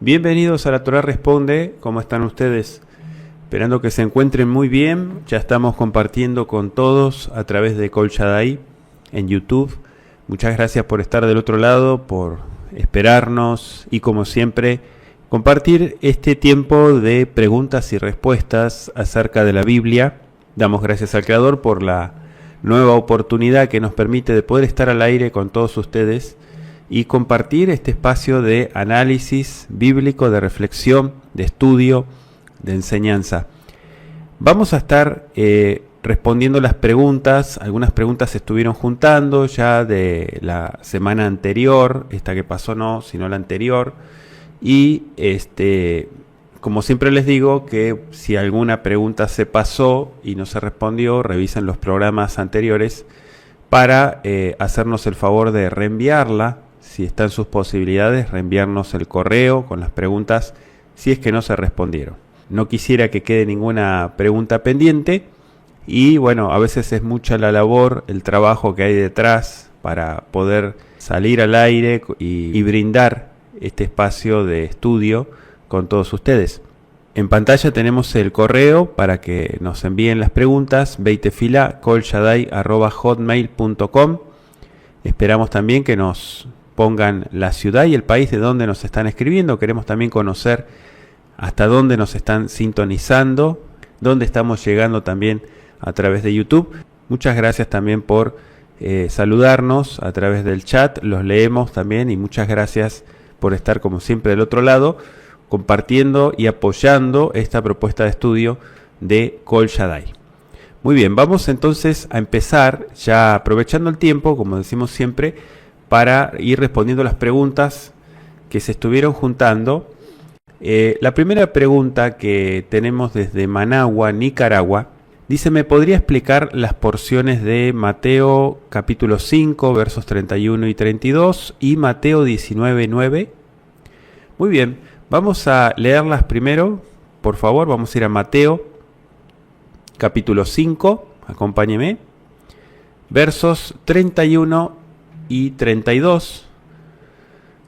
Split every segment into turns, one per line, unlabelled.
Bienvenidos a La Torá Responde. ¿Cómo están ustedes? Esperando que se encuentren muy bien. Ya estamos compartiendo con todos a través de Kol Shaddai en YouTube. Muchas gracias por estar del otro lado, por esperarnos y, como siempre, compartir este tiempo de preguntas y respuestas acerca de la Biblia. Damos gracias al Creador por la nueva oportunidad que nos permite de poder estar al aire con todos ustedes y compartir este espacio de análisis bíblico, de reflexión, de estudio, de enseñanza. Vamos a estar respondiendo las preguntas. Algunas preguntas se estuvieron juntando ya de la semana anterior, esta que pasó no, sino la anterior. Y como siempre les digo, que si alguna pregunta se pasó y no se respondió, revisen los programas anteriores para hacernos el favor de reenviarla. Si están sus posibilidades, reenviarnos el correo con las preguntas si es que no se respondieron. No quisiera que quede ninguna pregunta pendiente y bueno, a veces es mucha la labor, el trabajo que hay detrás para poder salir al aire y brindar este espacio de estudio con todos ustedes. En pantalla tenemos el correo para que nos envíen las preguntas, beitefila@kolshaddai.hotmail.com. Esperamos también que nos pongan la ciudad y el país de donde nos están escribiendo. Queremos también conocer hasta dónde nos están sintonizando, dónde estamos llegando también a través de YouTube. Muchas gracias también por saludarnos a través del chat, los leemos también y muchas gracias por estar como siempre del otro lado, compartiendo y apoyando esta propuesta de estudio de Kol Shaddai. Muy bien, vamos entonces a empezar ya aprovechando el tiempo, como decimos siempre, para ir respondiendo las preguntas que se estuvieron juntando. La primera pregunta que tenemos desde Managua, Nicaragua, dice: ¿me podría explicar las porciones de Mateo capítulo 5, versos 31 y 32 y Mateo 19, 9? Muy bien, vamos a leerlas primero, por favor. Vamos a ir a Mateo capítulo 5, acompáñeme, versos 31 y 32.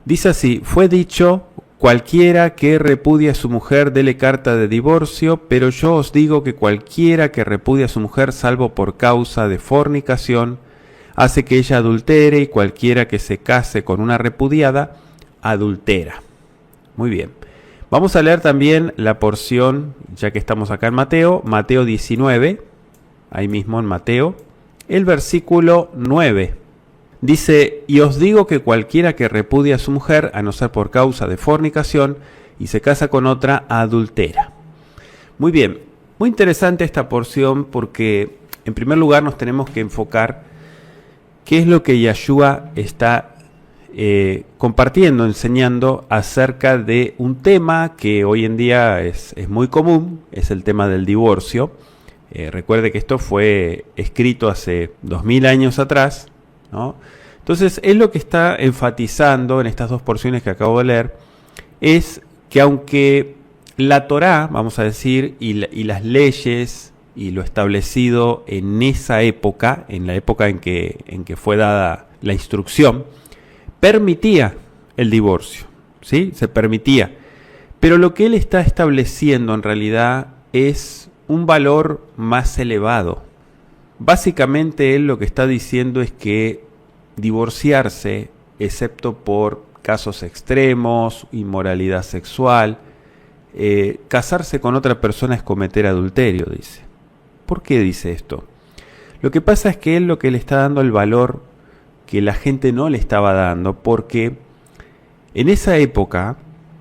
Dice así: fue dicho, cualquiera que repudie a su mujer dele carta de divorcio, pero yo os digo que cualquiera que repudie a su mujer salvo por causa de fornicación, hace que ella adultere, y cualquiera que se case con una repudiada, adultera. Muy bien. Vamos a leer también la porción, ya que estamos acá en Mateo, Mateo 19, ahí mismo en Mateo, el versículo 9. Dice: y os digo que cualquiera que repudia a su mujer, a no ser por causa de fornicación, y se casa con otra, adultera. Muy bien, muy interesante esta porción porque en primer lugar nos tenemos que enfocar qué es lo que Yeshua está compartiendo, enseñando acerca de un tema que hoy en día es muy común, es el tema del divorcio. Recuerde que esto fue escrito hace 2000 años atrás, ¿no? Entonces, él lo que está enfatizando en estas dos porciones que acabo de leer es que aunque la Torá, vamos a decir, y las leyes y lo establecido en esa época, en la época en que fue dada la instrucción, permitía el divorcio, ¿sí? Se permitía. Pero lo que él está estableciendo en realidad es un valor más elevado. Básicamente él lo que está diciendo es que divorciarse, excepto por casos extremos, inmoralidad sexual, casarse con otra persona es cometer adulterio, dice. ¿Por qué dice esto? Lo que pasa es que él lo que le está dando el valor que la gente no le estaba dando, porque en esa época,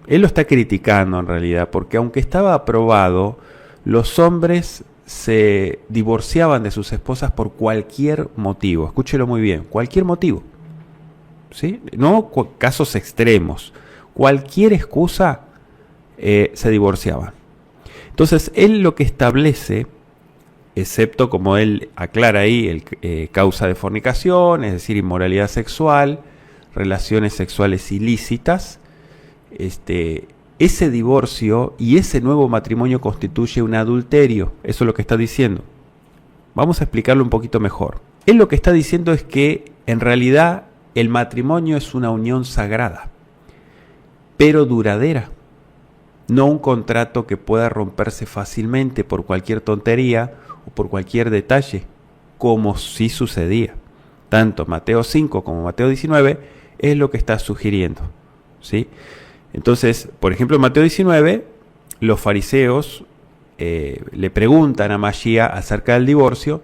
él lo está criticando en realidad, porque aunque estaba aprobado, los hombres se divorciaban de sus esposas por cualquier motivo. Escúchelo muy bien, cualquier motivo. ¿Sí? No casos extremos. Cualquier excusa se divorciaban. Entonces, él lo que establece, excepto como él aclara ahí, causa de fornicación, es decir, inmoralidad sexual, relaciones sexuales ilícitas, ese divorcio y ese nuevo matrimonio constituye un adulterio. Eso es lo que está diciendo. Vamos a explicarlo un poquito mejor. Él lo que está diciendo es que en realidad el matrimonio es una unión sagrada, pero duradera. No un contrato que pueda romperse fácilmente por cualquier tontería o por cualquier detalle, como sí sucedía. Tanto Mateo 5 como Mateo 19 es lo que está sugiriendo, ¿sí? Entonces, por ejemplo, en Mateo 19, los fariseos le preguntan a Mashiach acerca del divorcio,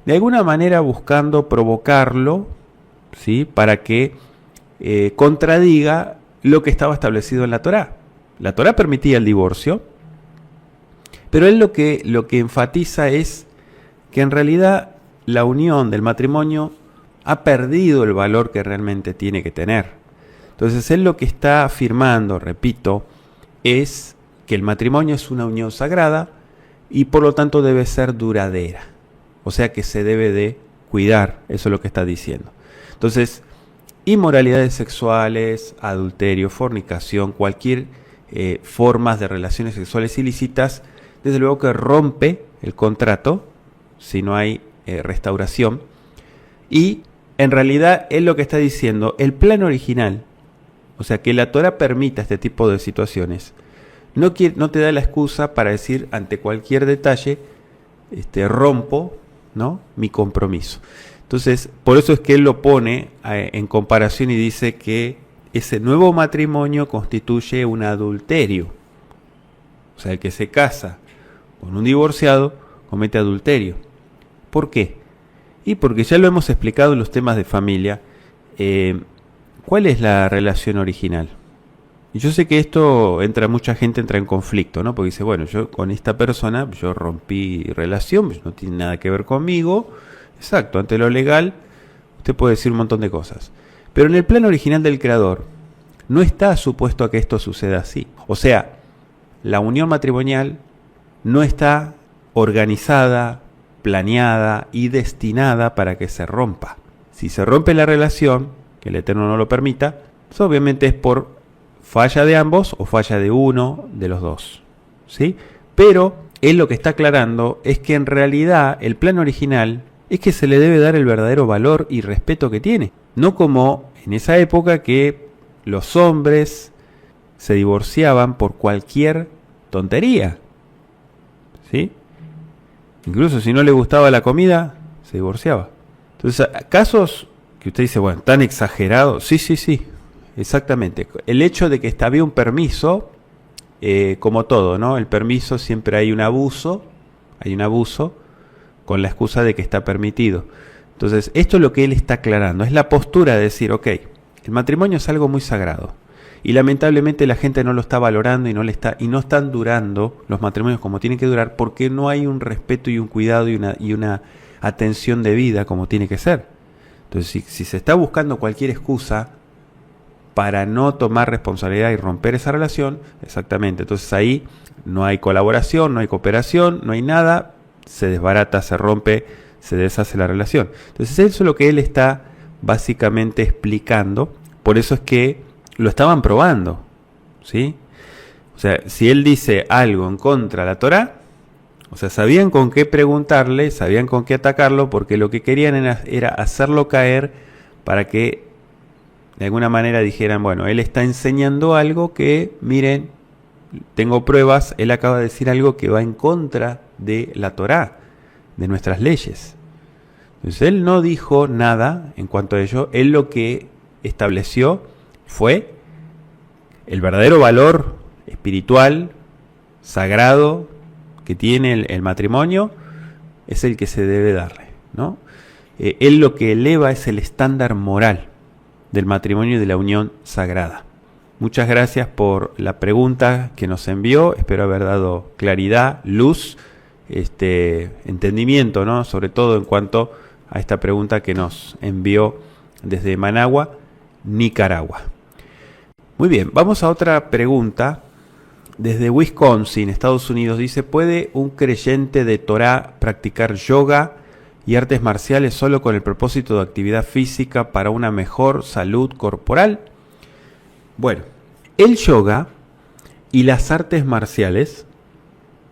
de alguna manera buscando provocarlo, ¿sí? Para que contradiga lo que estaba establecido en la Torá. La Torá permitía el divorcio, pero él lo que enfatiza es que en realidad la unión del matrimonio ha perdido el valor que realmente tiene que tener. Entonces él lo que está afirmando, repito, es que el matrimonio es una unión sagrada y por lo tanto debe ser duradera. O sea que se debe de cuidar, eso es lo que está diciendo. Entonces, inmoralidades sexuales, adulterio, fornicación, cualquier formas de relaciones sexuales ilícitas, desde luego que rompe el contrato si no hay restauración. Y en realidad él lo que está diciendo, el plan original, o sea que la Torá permita este tipo de situaciones, no te da la excusa para decir ante cualquier detalle, rompo, ¿no?, mi compromiso. Entonces, por eso es que él lo pone en comparación y dice que ese nuevo matrimonio constituye un adulterio. O sea, el que se casa con un divorciado comete adulterio. ¿Por qué? Y porque ya lo hemos explicado en los temas de familia. ¿Cuál es la relación original? Y yo sé que esto mucha gente entra en conflicto, ¿no? Porque dice, bueno, yo con esta persona, yo rompí relación, pues no tiene nada que ver conmigo. Exacto, ante lo legal, usted puede decir un montón de cosas. Pero en el plan original del Creador, no está supuesto a que esto suceda así. O sea, la unión matrimonial no está organizada, planeada y destinada para que se rompa. Si se rompe la relación, que el Eterno no lo permita, eso obviamente es por falla de ambos o falla de uno de los dos, ¿sí? Pero él lo que está aclarando es que en realidad el plan original es que se le debe dar el verdadero valor y respeto que tiene. No como en esa época que los hombres se divorciaban por cualquier tontería, ¿sí? Incluso si no le gustaba la comida, se divorciaba. Entonces, casos que usted dice, bueno, tan exagerados, sí, exactamente. El hecho de que había un permiso, como todo, ¿no? El permiso siempre hay un abuso con la excusa de que está permitido. Entonces, esto es lo que él está aclarando, es la postura de decir, ok, el matrimonio es algo muy sagrado. Y lamentablemente la gente no lo está valorando y no están durando los matrimonios como tienen que durar porque no hay un respeto y un cuidado y una atención debida como tiene que ser. Entonces, si se está buscando cualquier excusa para no tomar responsabilidad y romper esa relación, exactamente, entonces ahí no hay colaboración, no hay cooperación, no hay nada, se desbarata, se rompe, se deshace la relación. Entonces eso es lo que él está básicamente explicando, por eso es que lo estaban probando, ¿sí? O sea, si él dice algo en contra de la Torá, o sea, sabían con qué preguntarle, sabían con qué atacarlo, porque lo que querían era hacerlo caer para que de alguna manera dijeran, bueno, él está enseñando algo que, miren, tengo pruebas, él acaba de decir algo que va en contra de la Torá, de nuestras leyes. Entonces él no dijo nada en cuanto a ello, él lo que estableció fue el verdadero valor espiritual, sagrado, que tiene el matrimonio, es el que se debe darle, ¿no? Él lo que eleva es el estándar moral del matrimonio y de la unión sagrada. Muchas gracias por la pregunta que nos envió, espero haber dado claridad, luz entendimiento, ¿no? Sobre todo en cuanto a esta pregunta que nos envió desde Managua, Nicaragua. Muy bien, vamos a otra pregunta. Desde Wisconsin, Estados Unidos, dice: ¿puede un creyente de Torá practicar yoga y artes marciales solo con el propósito de actividad física para una mejor salud corporal? Bueno, el yoga y las artes marciales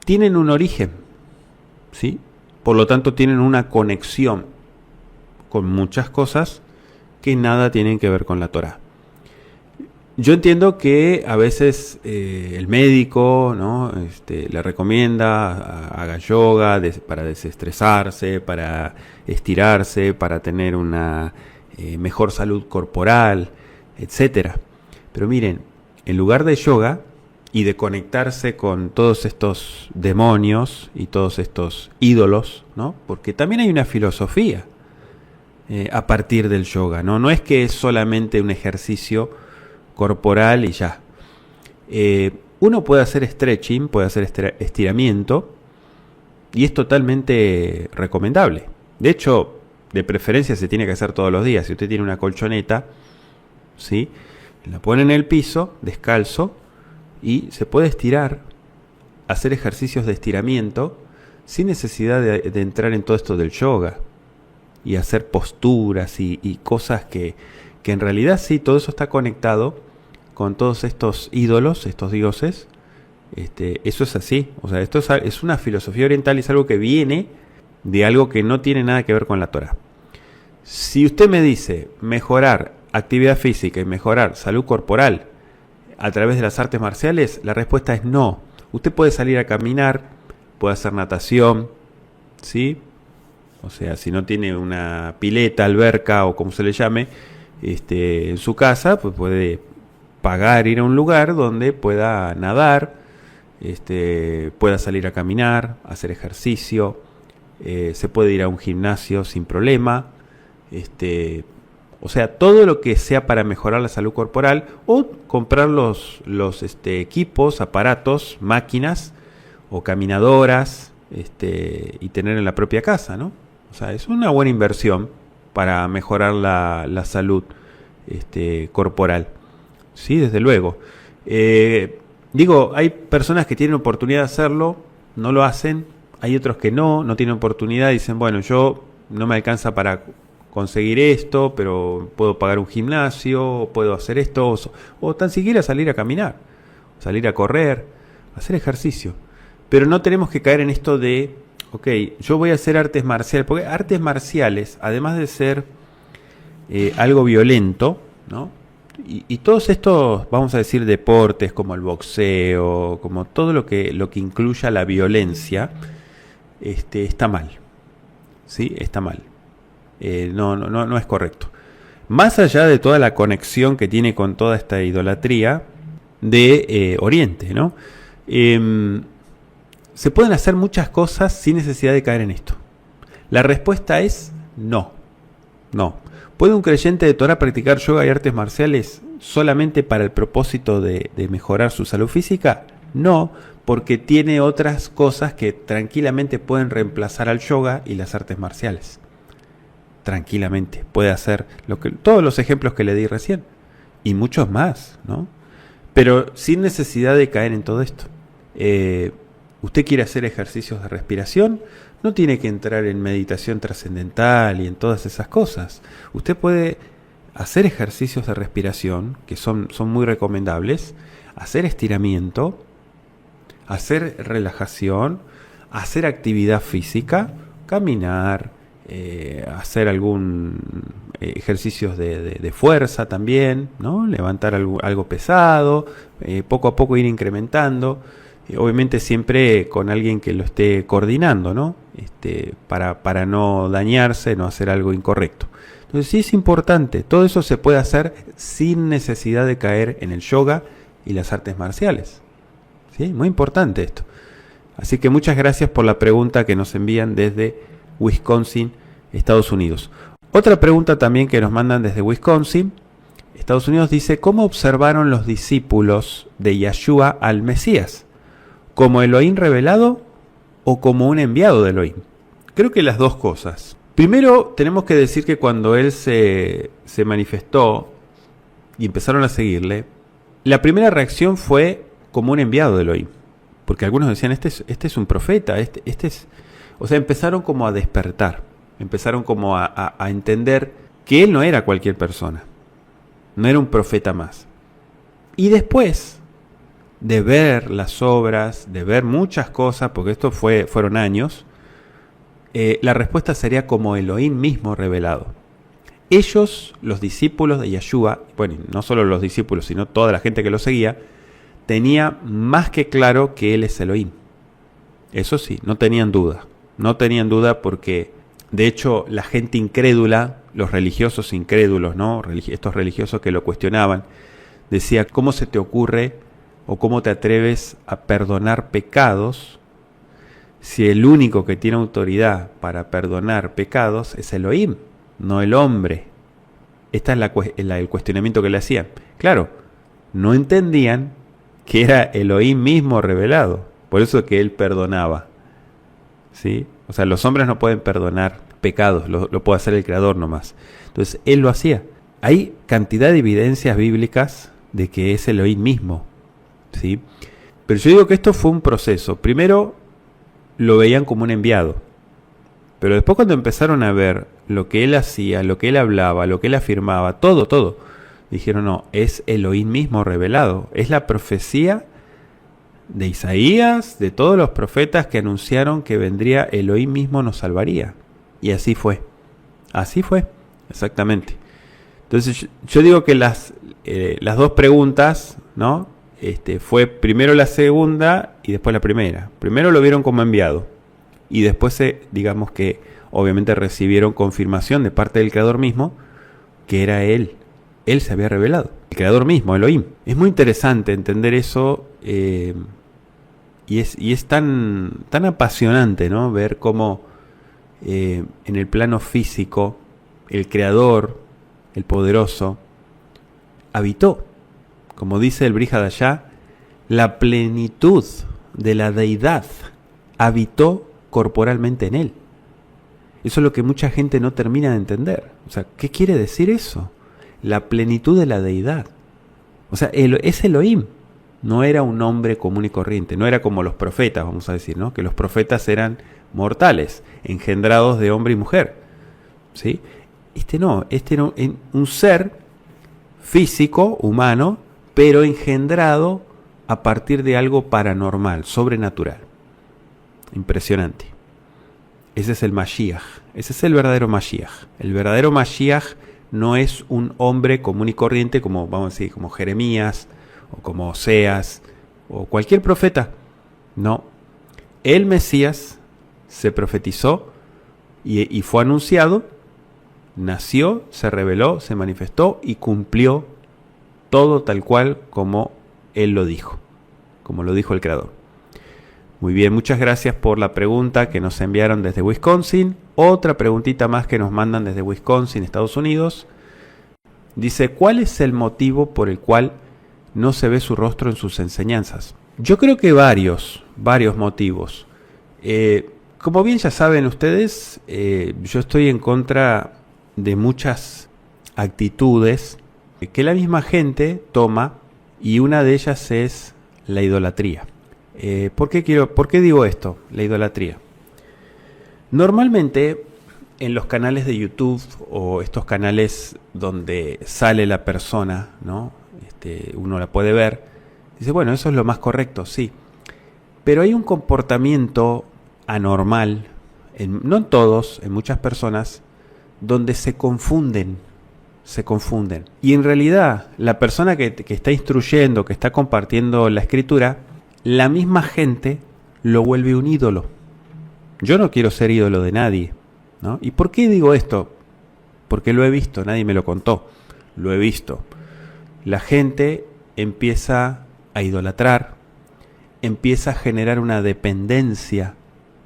tienen un origen, ¿sí? Por lo tanto, tienen una conexión con muchas cosas que nada tienen que ver con la Torá. Yo entiendo que a veces el médico, ¿no? Le recomienda haga yoga para desestresarse, para estirarse, para tener una mejor salud corporal, etcétera. Pero miren, en lugar de yoga y de conectarse con todos estos demonios y todos estos ídolos, ¿no? Porque también hay una filosofía a partir del yoga, ¿no? No es que es solamente un ejercicio corporal y ya. Uno puede hacer stretching, puede hacer estiramiento, y es totalmente recomendable. De hecho, de preferencia se tiene que hacer todos los días. Si usted tiene una colchoneta, ¿sí?, la pone en el piso, descalzo, y se puede estirar, hacer ejercicios de estiramiento, sin necesidad de entrar en todo esto del yoga, y hacer posturas y cosas que en realidad sí, todo eso está conectado con todos estos ídolos, estos dioses. Eso es así. O sea, esto es una filosofía oriental y es algo que viene de algo que no tiene nada que ver con la Torá. Si usted me dice mejorar actividad física y mejorar salud corporal a través de las artes marciales, la respuesta es no. Usted puede salir a caminar, puede hacer natación, ¿sí? O sea, si no tiene una pileta, alberca o como se le llame, en su casa, pues puede pagar ir a un lugar donde pueda nadar, pueda salir a caminar, hacer ejercicio, se puede ir a un gimnasio sin problema, o sea, todo lo que sea para mejorar la salud corporal, o comprar los equipos, aparatos, máquinas o caminadoras, y tener en la propia casa, ¿no? O sea, es una buena inversión para mejorar la salud corporal. Sí, desde luego. Digo, hay personas que tienen oportunidad de hacerlo, no lo hacen. Hay otros que no tienen oportunidad y dicen, bueno, yo no me alcanza para conseguir esto, pero puedo pagar un gimnasio, puedo hacer esto, o tan siquiera salir a caminar, salir a correr, hacer ejercicio. Pero no tenemos que caer en esto de, ok, yo voy a hacer artes marciales, porque artes marciales, además de ser algo violento, ¿no? Y todos estos, vamos a decir, deportes como el boxeo, como todo lo que incluya la violencia, está mal. ¿Sí? Está mal. No es correcto. Más allá de toda la conexión que tiene con toda esta idolatría de Oriente, ¿no? Se pueden hacer muchas cosas sin necesidad de caer en esto. La respuesta es no. No. ¿Puede un creyente de Torá practicar yoga y artes marciales solamente para el propósito de mejorar su salud física? No, porque tiene otras cosas que tranquilamente pueden reemplazar al yoga y las artes marciales. Tranquilamente puede hacer todos los ejemplos que le di recién y muchos más, ¿no? Pero sin necesidad de caer en todo esto. Usted quiere hacer ejercicios de respiración, no tiene que entrar en meditación trascendental y en todas esas cosas. Usted puede hacer ejercicios de respiración, que son muy recomendables, hacer estiramiento, hacer relajación, hacer actividad física, caminar, hacer algún ejercicios de fuerza también, ¿no? Levantar algo pesado, poco a poco ir incrementando. Obviamente siempre con alguien que lo esté coordinando, ¿no? Para no dañarse, no hacer algo incorrecto. Entonces sí es importante, todo eso se puede hacer sin necesidad de caer en el yoga y las artes marciales. ¿Sí? Muy importante esto. Así que muchas gracias por la pregunta que nos envían desde Wisconsin, Estados Unidos. Otra pregunta también que nos mandan desde Wisconsin, Estados Unidos, dice: ¿cómo observaron los discípulos de Yeshua al Mesías? ¿Como Elohim revelado o como un enviado de Elohim? Creo que las dos cosas. Primero, tenemos que decir que cuando él se manifestó y empezaron a seguirle, la primera reacción fue como un enviado de Elohim. Porque algunos decían, este es un profeta, este es... O sea, empezaron como a despertar, empezaron como a entender que él no era cualquier persona, no era un profeta más. Y después de ver las obras, de ver muchas cosas, porque esto fueron años, la respuesta sería como Elohim mismo revelado. Ellos, los discípulos de Yeshua, bueno, no solo los discípulos, sino toda la gente que lo seguía, tenía más que claro que él es Elohim. Eso sí, no tenían duda porque, de hecho, la gente incrédula, los religiosos incrédulos, ¿no? Estos religiosos que lo cuestionaban, decía, ¿cómo se te ocurre o cómo te atreves a perdonar pecados si el único que tiene autoridad para perdonar pecados es Elohim, no el hombre? Este es el cuestionamiento que le hacían. Claro, no entendían que era Elohim mismo revelado, por eso que él perdonaba, ¿sí? O sea, los hombres no pueden perdonar pecados, lo puede hacer el Creador nomás. Entonces, él lo hacía. Hay cantidad de evidencias bíblicas de que es Elohim mismo, ¿sí? Pero yo digo que esto fue un proceso. Primero lo veían como un enviado, pero después cuando empezaron a ver lo que él hacía, lo que él hablaba, lo que él afirmaba, todo, dijeron, no, es Elohim mismo revelado. Es la profecía de Isaías, de todos los profetas que anunciaron que vendría Elohim mismo nos salvaría. Y así fue, exactamente. Entonces yo digo que las dos preguntas, ¿no? Fue primero la segunda y después la primera. Primero lo vieron como enviado y después digamos que obviamente recibieron confirmación de parte del Creador mismo que era él. Él se había revelado, el Creador mismo, Elohim. Es muy interesante entender eso y es tan apasionante, ¿no? Ver cómo en el plano físico el Creador, el Poderoso, habitó, como dice el Brihadashá, la plenitud de la deidad habitó corporalmente en él. Eso es lo que mucha gente no termina de entender. O sea, ¿qué quiere decir eso? La plenitud de la deidad. O sea, es Elohim. No era un hombre común y corriente. No era como los profetas, vamos a decir, ¿no? Que los profetas eran mortales, engendrados de hombre y mujer, ¿sí? Este era un ser físico, humano, pero engendrado a partir de algo paranormal, sobrenatural. Impresionante. Ese es el Mashiach. Ese es el verdadero Mashiach. El verdadero Mashiach no es un hombre común y corriente como, vamos a decir, como Jeremías o como Oseas o cualquier profeta. No. El Mesías se profetizó y fue anunciado, nació, se reveló, se manifestó y cumplió todo tal cual como él lo dijo, como lo dijo el Creador. Muy bien, muchas gracias por la pregunta que nos enviaron desde Wisconsin. Otra preguntita más que nos mandan desde Wisconsin, Estados Unidos. Dice, ¿cuál es el motivo por el cual no se ve su rostro en sus enseñanzas? Yo creo que varios motivos. Como bien ya saben ustedes, yo estoy en contra de muchas actitudes que la misma gente toma y una de ellas es la idolatría. ¿Por qué digo esto? La idolatría. Normalmente en los canales de YouTube o estos canales donde sale la persona, ¿no? Uno la puede ver, dice, bueno, eso es lo más correcto, sí. Pero hay un comportamiento anormal, no en todos, en muchas personas, donde se confunden. Y en realidad, la persona que está instruyendo, que está compartiendo la escritura, la misma gente lo vuelve un ídolo. Yo no quiero ser ídolo de nadie, ¿no? ¿Y por qué digo esto? Porque lo he visto, nadie me lo contó, lo he visto. La gente empieza a idolatrar, empieza a generar una dependencia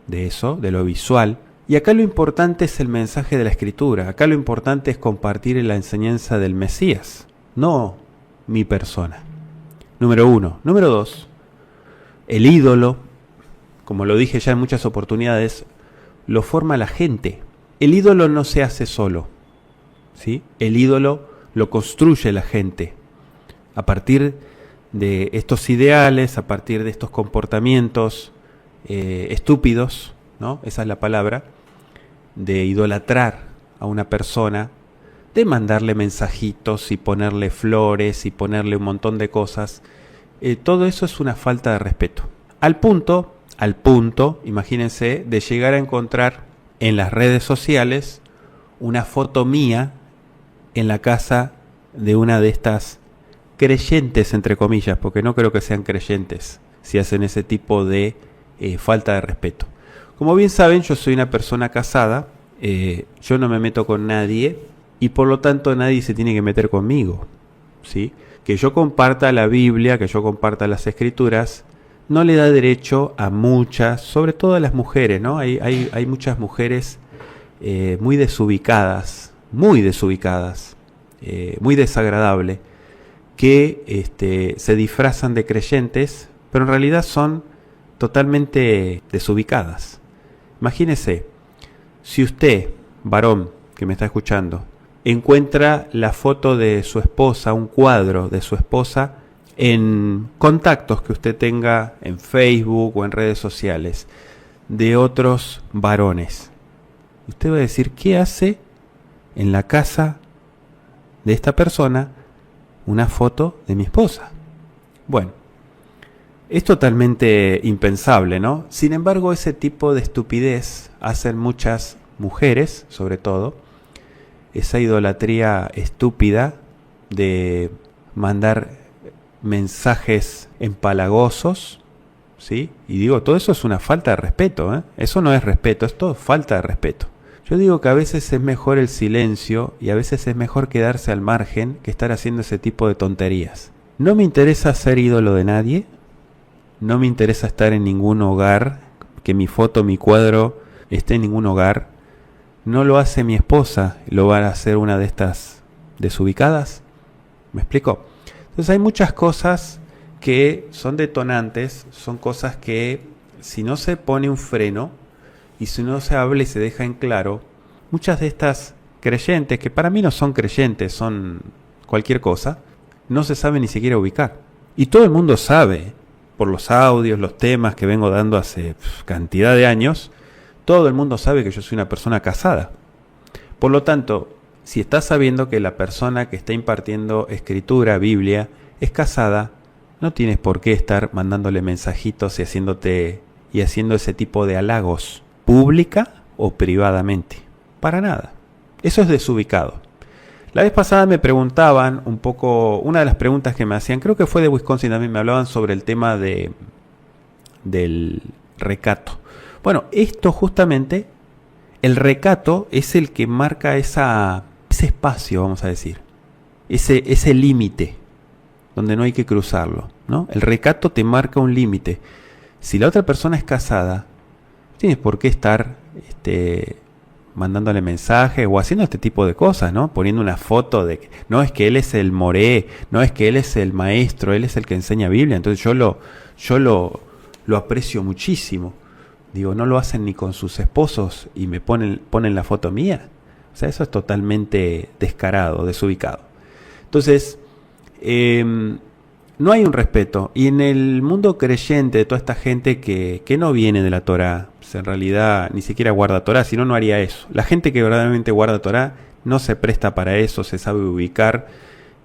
de eso, de lo visual. Y acá lo importante es el mensaje de la Escritura. Acá lo importante es compartir la enseñanza del Mesías, no mi persona. Número 1. Número 2. El ídolo, como lo dije ya en muchas oportunidades, lo forma la gente. El ídolo no se hace solo, ¿sí? El ídolo lo construye la gente a partir de estos ideales, a partir de estos comportamientos estúpidos, ¿no? Esa es la palabra, de idolatrar a una persona, de mandarle mensajitos y ponerle flores y ponerle un montón de cosas. Todo eso es una falta de respeto. Al punto, imagínense, de llegar a encontrar en las redes sociales una foto mía en la casa de una de estas creyentes, entre comillas, porque no creo que sean creyentes si hacen ese tipo de falta de respeto. Como bien saben, yo soy una persona casada, yo no me meto con nadie y por lo tanto nadie se tiene que meter conmigo, ¿sí? Que yo comparta la Biblia, que yo comparta las Escrituras, no le da derecho a muchas, sobre todo a las mujeres, ¿no? Hay muchas mujeres muy desubicadas, muy desagradable, que se disfrazan de creyentes, pero en realidad son totalmente desubicadas. Imagínese, si usted, varón que me está escuchando, encuentra la foto de su esposa, un cuadro de su esposa, en contactos que usted tenga en Facebook o en redes sociales, de otros varones, usted va a decir, ¿qué hace en la casa de esta persona una foto de mi esposa? Bueno, es totalmente impensable, ¿no? Sin embargo, ese tipo de estupidez hacen muchas mujeres, sobre todo, esa idolatría estúpida de mandar mensajes empalagosos, ¿sí? Y digo, todo eso es una falta de respeto, ¿eh? Eso no es respeto, es todo falta de respeto. Yo digo que a veces es mejor el silencio y a veces es mejor quedarse al margen que estar haciendo ese tipo de tonterías. No me interesa ser ídolo de nadie, no me interesa estar en ningún hogar, que mi foto, mi cuadro esté en ningún hogar. No lo hace mi esposa, lo va a hacer una de estas desubicadas. ¿Me explico? Entonces hay muchas cosas que son detonantes, son cosas que si no se pone un freno y si no se habla y se deja en claro, muchas de estas creyentes, que para mí no son creyentes, son cualquier cosa, no se sabe ni siquiera ubicar. Y todo el mundo sabe, por los audios, los temas que vengo dando hace cantidad de años, todo el mundo sabe que yo soy una persona casada. Por lo tanto, si estás sabiendo que la persona que está impartiendo escritura, Biblia, es casada, no tienes por qué estar mandándole mensajitos y haciendo ese tipo de halagos, pública o privadamente. Para nada. Eso es desubicado. La vez pasada me preguntaban un poco, una de las preguntas que me hacían, creo que fue de Wisconsin también, me hablaban sobre el tema del recato. Bueno, esto justamente, el recato es el que marca ese espacio, vamos a decir, ese límite, donde no hay que cruzarlo, ¿no? El recato te marca un límite. Si la otra persona es casada, no tienes por qué estar mandándole mensajes o haciendo este tipo de cosas, ¿no? Poniendo una foto de que no es que él es el moré, no es que él es el maestro, él es el que enseña Biblia, entonces yo lo aprecio muchísimo. Digo, no lo hacen ni con sus esposos y me ponen la foto mía. O sea, eso es totalmente descarado, desubicado. Entonces, no hay un respeto. Y en el mundo creyente de toda esta gente que no viene de la Torá, pues en realidad ni siquiera guarda Torá, si no, no haría eso. La gente que verdaderamente guarda Torá no se presta para eso, se sabe ubicar.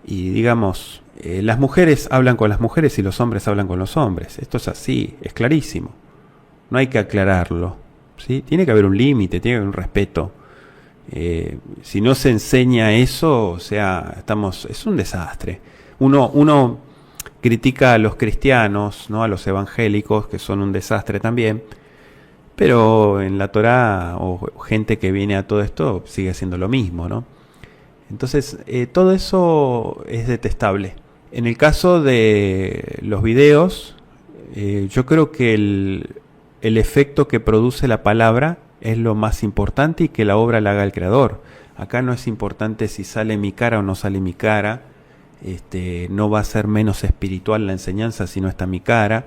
Y digamos, las mujeres hablan con las mujeres y los hombres hablan con los hombres. Esto es así, es clarísimo. No hay que aclararlo, ¿sí? Tiene que haber un límite, tiene que haber un respeto. Si no se enseña eso, o sea, es un desastre. Uno critica a los cristianos, ¿no? A los evangélicos, que son un desastre también, pero en la Torá o gente que viene a todo esto sigue haciendo lo mismo, ¿no? Entonces, todo eso es detestable. En el caso de los videos, yo creo que el efecto que produce la palabra es lo más importante y que la obra la haga el creador. Acá no es importante si sale mi cara o no sale mi cara. No va a ser menos espiritual la enseñanza si no está mi cara.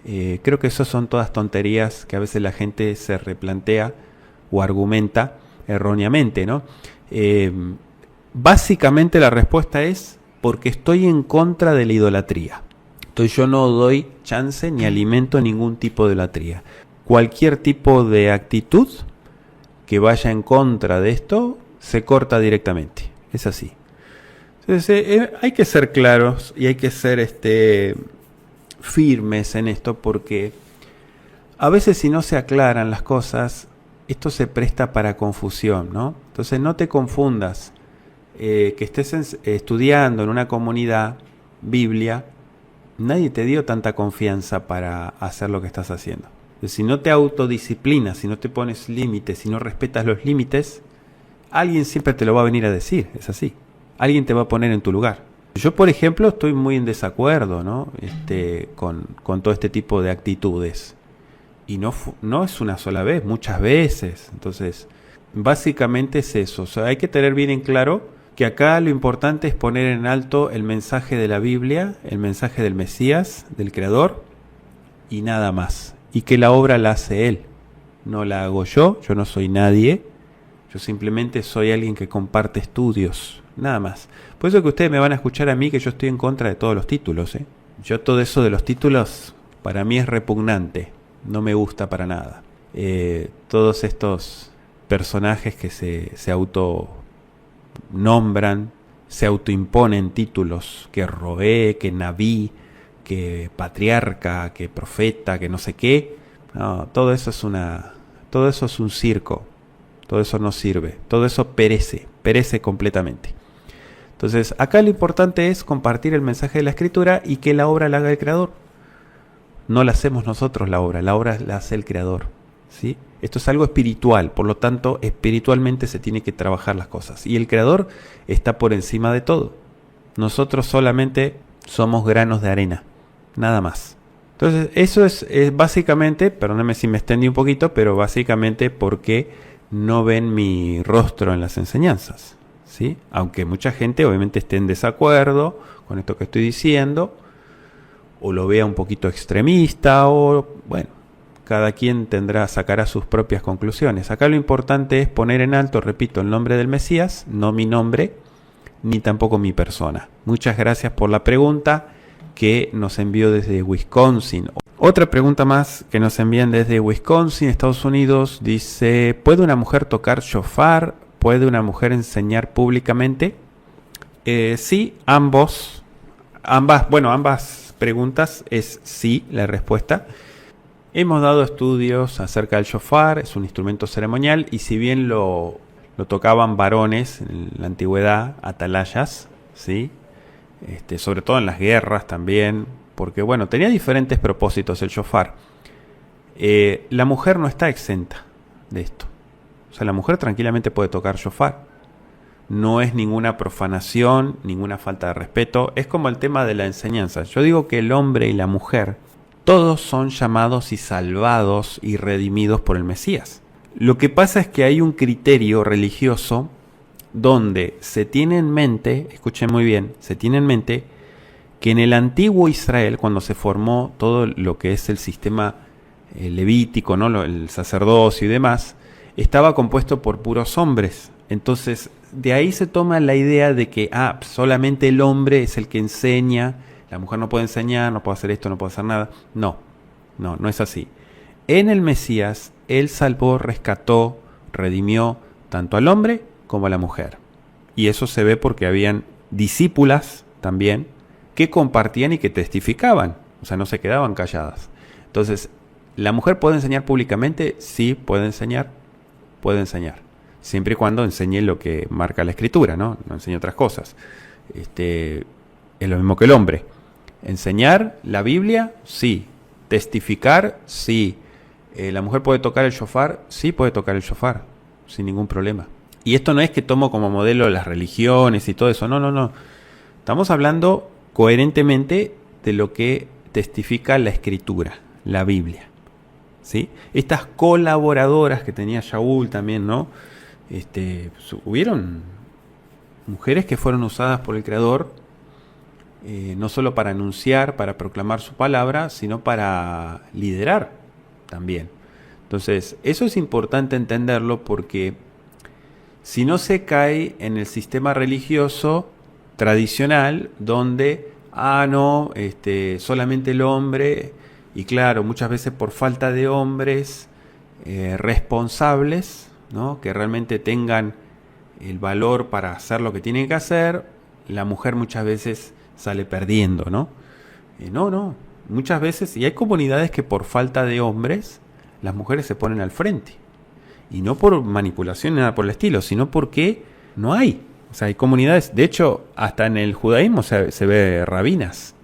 Creo que eso son todas tonterías que a veces la gente se replantea o argumenta erróneamente, ¿no? Básicamente la respuesta es porque estoy en contra de la idolatría. Entonces yo no doy chance ni alimento ningún tipo de idolatría. Cualquier tipo de actitud que vaya en contra de esto se corta directamente. Es así. Entonces hay que ser claros y hay que ser firmes en esto, porque a veces si no se aclaran las cosas, esto se presta para confusión, ¿no? Entonces no te confundas. Que estés estudiando en una comunidad Biblia, nadie te dio tanta confianza para hacer lo que estás haciendo. Entonces, si no te autodisciplinas, si no te pones límites, si no respetas los límites, alguien siempre te lo va a venir a decir, es así. Alguien te va a poner en tu lugar. Yo, por ejemplo, estoy muy en desacuerdo, ¿no? Con todo este tipo de actitudes. Y no es una sola vez, muchas veces. Entonces, básicamente es eso. O sea, hay que tener bien en claro que acá lo importante es poner en alto el mensaje de la Biblia, el mensaje del Mesías, del Creador, y nada más. Y que la obra la hace Él. No la hago yo no soy nadie. Yo simplemente soy alguien que comparte estudios, nada más. Por eso que ustedes me van a escuchar a mí que yo estoy en contra de todos los títulos, ¿eh? Yo todo eso de los títulos, para mí es repugnante. No me gusta para nada. Todos estos personajes que se autonombran, se autoimponen títulos, que Roé, que Nabí, que patriarca, que profeta, que no sé qué. No, todo eso es un circo. Todo eso no sirve. Todo eso perece completamente. Entonces, acá lo importante es compartir el mensaje de la Escritura y que la obra la haga el Creador. No la hacemos nosotros la obra la hace el Creador, ¿sí? Esto es algo espiritual, por lo tanto, espiritualmente se tiene que trabajar las cosas. Y el Creador está por encima de todo. Nosotros solamente somos granos de arena, nada más. Entonces, eso es básicamente, perdónenme si me extendí un poquito, pero básicamente porque no ven mi rostro en las enseñanzas, ¿sí? Aunque mucha gente obviamente esté en desacuerdo con esto que estoy diciendo, o lo vea un poquito extremista, o bueno, cada quien sacará sus propias conclusiones. Acá lo importante es poner en alto, repito, el nombre del Mesías, no mi nombre, ni tampoco mi persona. Muchas gracias por la pregunta que nos envió desde Wisconsin. Otra pregunta más que nos envían desde Wisconsin, Estados Unidos, dice: ¿puede una mujer tocar shofar? ¿Puede una mujer enseñar públicamente? Sí, ambas preguntas es sí, la respuesta. Hemos dado estudios acerca del shofar, es un instrumento ceremonial, y si bien lo tocaban varones en la antigüedad, atalayas, ¿sí? Sobre todo en las guerras también, porque bueno, tenía diferentes propósitos el shofar. La mujer no está exenta de esto. O sea, la mujer tranquilamente puede tocar shofar. No es ninguna profanación, ninguna falta de respeto. Es como el tema de la enseñanza. Yo digo que el hombre y la mujer, todos son llamados y salvados y redimidos por el Mesías. Lo que pasa es que hay un criterio religioso donde se tiene en mente, escuchen muy bien, se tiene en mente que en el antiguo Israel, cuando se formó todo lo que es el sistema levítico, ¿no? El sacerdocio y demás, estaba compuesto por puros hombres. Entonces, de ahí se toma la idea de que solamente el hombre es el que enseña, la mujer no puede enseñar, no puede hacer esto, no puede hacer nada. No es así. En el Mesías, Él salvó, rescató, redimió tanto al hombre como a la mujer. Y eso se ve porque habían discípulas también que compartían y que testificaban, o sea, no se quedaban calladas. Entonces, ¿la mujer puede enseñar públicamente? Sí, puede enseñar, siempre y cuando enseñe lo que marca la Escritura, ¿no? No enseñe otras cosas. Es lo mismo que el hombre. Enseñar la Biblia, sí. Testificar, sí. ¿La mujer puede tocar el shofar? Sí, puede tocar el shofar, sin ningún problema. Y esto no es que tomo como modelo las religiones y todo eso, no. Estamos hablando coherentemente de lo que testifica la Escritura, la Biblia, ¿sí? Estas colaboradoras que tenía Shaul también, ¿no? Hubieron mujeres que fueron usadas por el Creador no solo para anunciar, para proclamar su palabra, sino para liderar también. Entonces, eso es importante entenderlo porque si no se cae en el sistema religioso tradicional donde, no, solamente el hombre, y claro, muchas veces por falta de hombres responsables, ¿no? Que realmente tengan el valor para hacer lo que tienen que hacer, la mujer muchas veces sale perdiendo, ¿no? No, muchas veces, y hay comunidades que por falta de hombres, las mujeres se ponen al frente. Y no por manipulación ni nada por el estilo, sino porque no hay. O sea, hay comunidades, de hecho, hasta en el judaísmo se ve rabinas,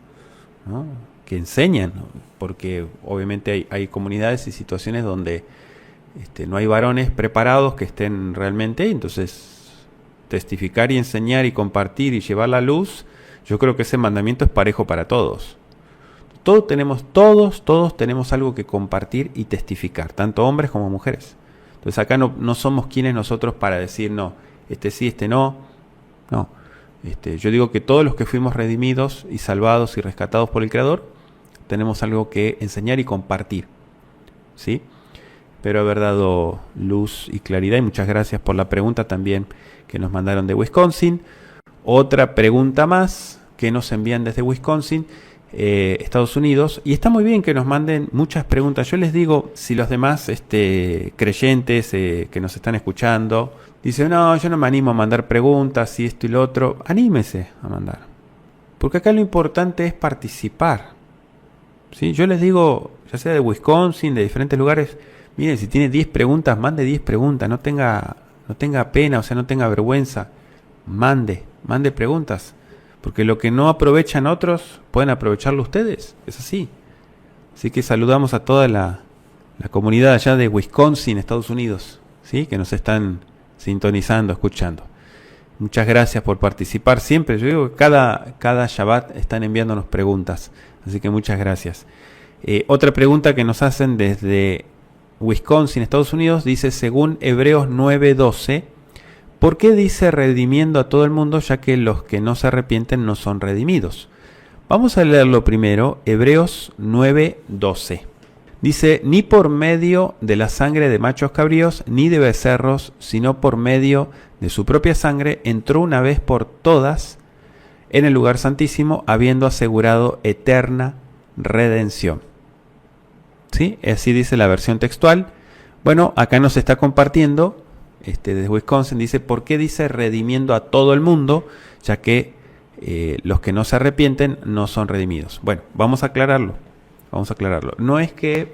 ¿no? Que enseñan, ¿no? Porque obviamente hay comunidades y situaciones donde no hay varones preparados que estén realmente ahí. Entonces, testificar y enseñar y compartir y llevar la luz, yo creo que ese mandamiento es parejo para todos. Todos tenemos algo que compartir y testificar, tanto hombres como mujeres. Entonces acá no somos quienes nosotros para decir, no, sí, no. No, yo digo que todos los que fuimos redimidos y salvados y rescatados por el Creador, tenemos algo que enseñar y compartir, ¿sí? Espero haber dado luz y claridad y muchas gracias por la pregunta también que nos mandaron de Wisconsin. Otra pregunta más que nos envían desde Wisconsin, Estados Unidos, y está muy bien que nos manden muchas preguntas. Yo les digo, si los demás creyentes que nos están escuchando dicen, no, yo no me animo a mandar preguntas y esto y lo otro, anímese a mandar, porque acá lo importante es participar, ¿sí? Yo les digo, ya sea de Wisconsin, de diferentes lugares, miren, si tiene 10 preguntas, mande 10 preguntas, no tenga pena, o sea, no tenga vergüenza, mande preguntas. Porque lo que no aprovechan otros, pueden aprovecharlo ustedes. Es así. Así que saludamos a toda la comunidad allá de Wisconsin, Estados Unidos, ¿sí? Que nos están sintonizando, escuchando. Muchas gracias por participar siempre. Yo digo que cada Shabbat están enviándonos preguntas. Así que muchas gracias. Otra pregunta que nos hacen desde Wisconsin, Estados Unidos, dice, según Hebreos 9:12, ¿por qué dice redimiendo a todo el mundo, ya que los que no se arrepienten no son redimidos? Vamos a leerlo primero, Hebreos 9:12. Dice, ni por medio de la sangre de machos cabríos, ni de becerros, sino por medio de su propia sangre, entró una vez por todas en el lugar santísimo, habiendo asegurado eterna redención. ¿Sí? Así dice la versión textual. Bueno, acá nos está compartiendo desde Wisconsin, dice, ¿por qué dice redimiendo a todo el mundo? Ya que los que no se arrepienten no son redimidos. Bueno, vamos a aclararlo. No es que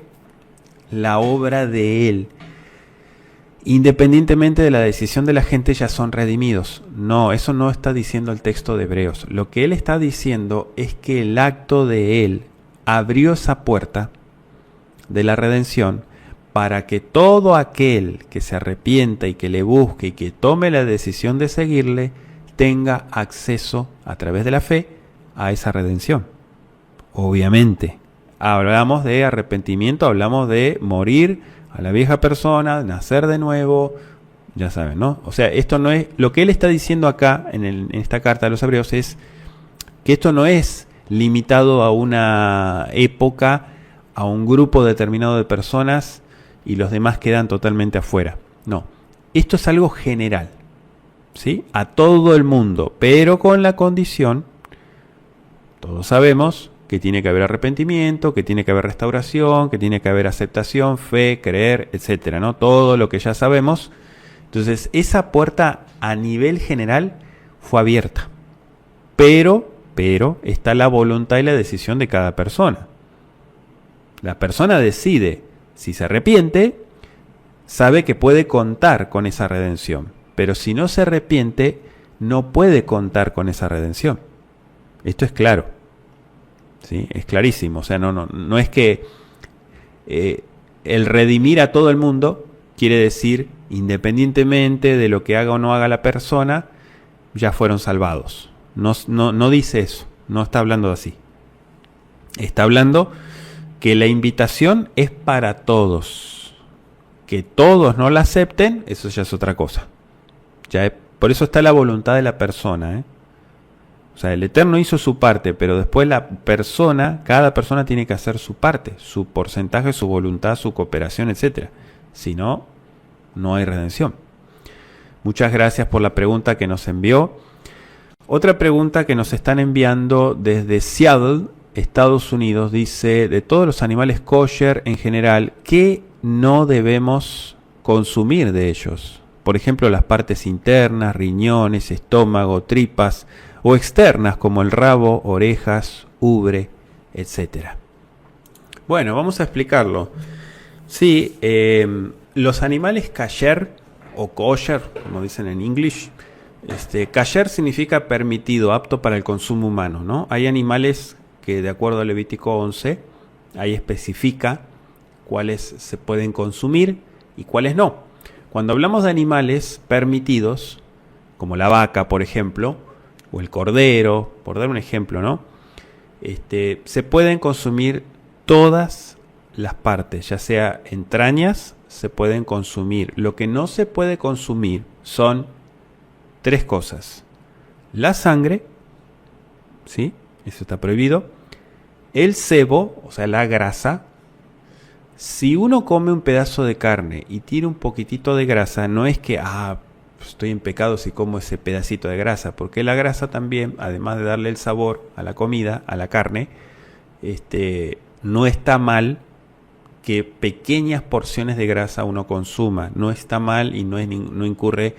la obra de Él, independientemente de la decisión de la gente, ya son redimidos. No, eso no está diciendo el texto de Hebreos. Lo que Él está diciendo es que el acto de Él abrió esa puerta de la redención para que todo aquel que se arrepienta y que le busque y que tome la decisión de seguirle, tenga acceso a través de la fe a esa redención. Obviamente, hablamos de arrepentimiento, hablamos de morir a la vieja persona, nacer de nuevo, ya saben, ¿no? O sea, esto no es, lo que él está diciendo acá en esta carta de los Hebreos es que esto no es limitado a una época, a un grupo determinado de personas, y los demás quedan totalmente afuera. No, esto es algo general, ¿sí? A todo el mundo, pero con la condición, todos sabemos que tiene que haber arrepentimiento, que tiene que haber restauración, que tiene que haber aceptación, fe, creer, etcétera, ¿no? Todo lo que ya sabemos. Entonces, esa puerta a nivel general fue abierta, pero está la voluntad y la decisión de cada persona. La persona decide. Si se arrepiente, sabe que puede contar con esa redención. Pero si no se arrepiente, no puede contar con esa redención. Esto es claro, ¿sí? Es clarísimo. O sea, no es que el redimir a todo el mundo quiere decir, independientemente de lo que haga o no haga la persona, ya fueron salvados. No dice eso. No está hablando así. Está hablando que la invitación es para todos. Que todos no la acepten, eso ya es otra cosa. Por eso está la voluntad de la persona, O sea, el Eterno hizo su parte, pero después cada persona tiene que hacer su parte, su porcentaje, su voluntad, su cooperación, etc. Si no, no hay redención. Muchas gracias por la pregunta que nos envió. Otra pregunta que nos están enviando desde Seattle, Estados Unidos, dice: de todos los animales kosher en general, ¿qué no debemos consumir de ellos? Por ejemplo, las partes internas, riñones, estómago, tripas, o externas como el rabo, orejas, ubre, etc. Bueno, vamos a explicarlo. Sí, los animales kasher o kosher, como dicen en inglés, kasher significa permitido, apto para el consumo humano, ¿no? Hay animales que, de acuerdo a Levítico 11, ahí especifica cuáles se pueden consumir y cuáles no. Cuando hablamos de animales permitidos, como la vaca, por ejemplo, o el cordero, por dar un ejemplo, ¿no? Se pueden consumir todas las partes, ya sea entrañas, se pueden consumir. Lo que no se puede consumir son 3 cosas: la sangre, ¿sí? Eso está prohibido. El sebo, o sea, la grasa. Si uno come un pedazo de carne y tiene un poquitito de grasa, no es que, estoy en pecado si como ese pedacito de grasa, porque la grasa también, además de darle el sabor a la comida, a la carne, no está mal que pequeñas porciones de grasa uno consuma. No está mal y no incurre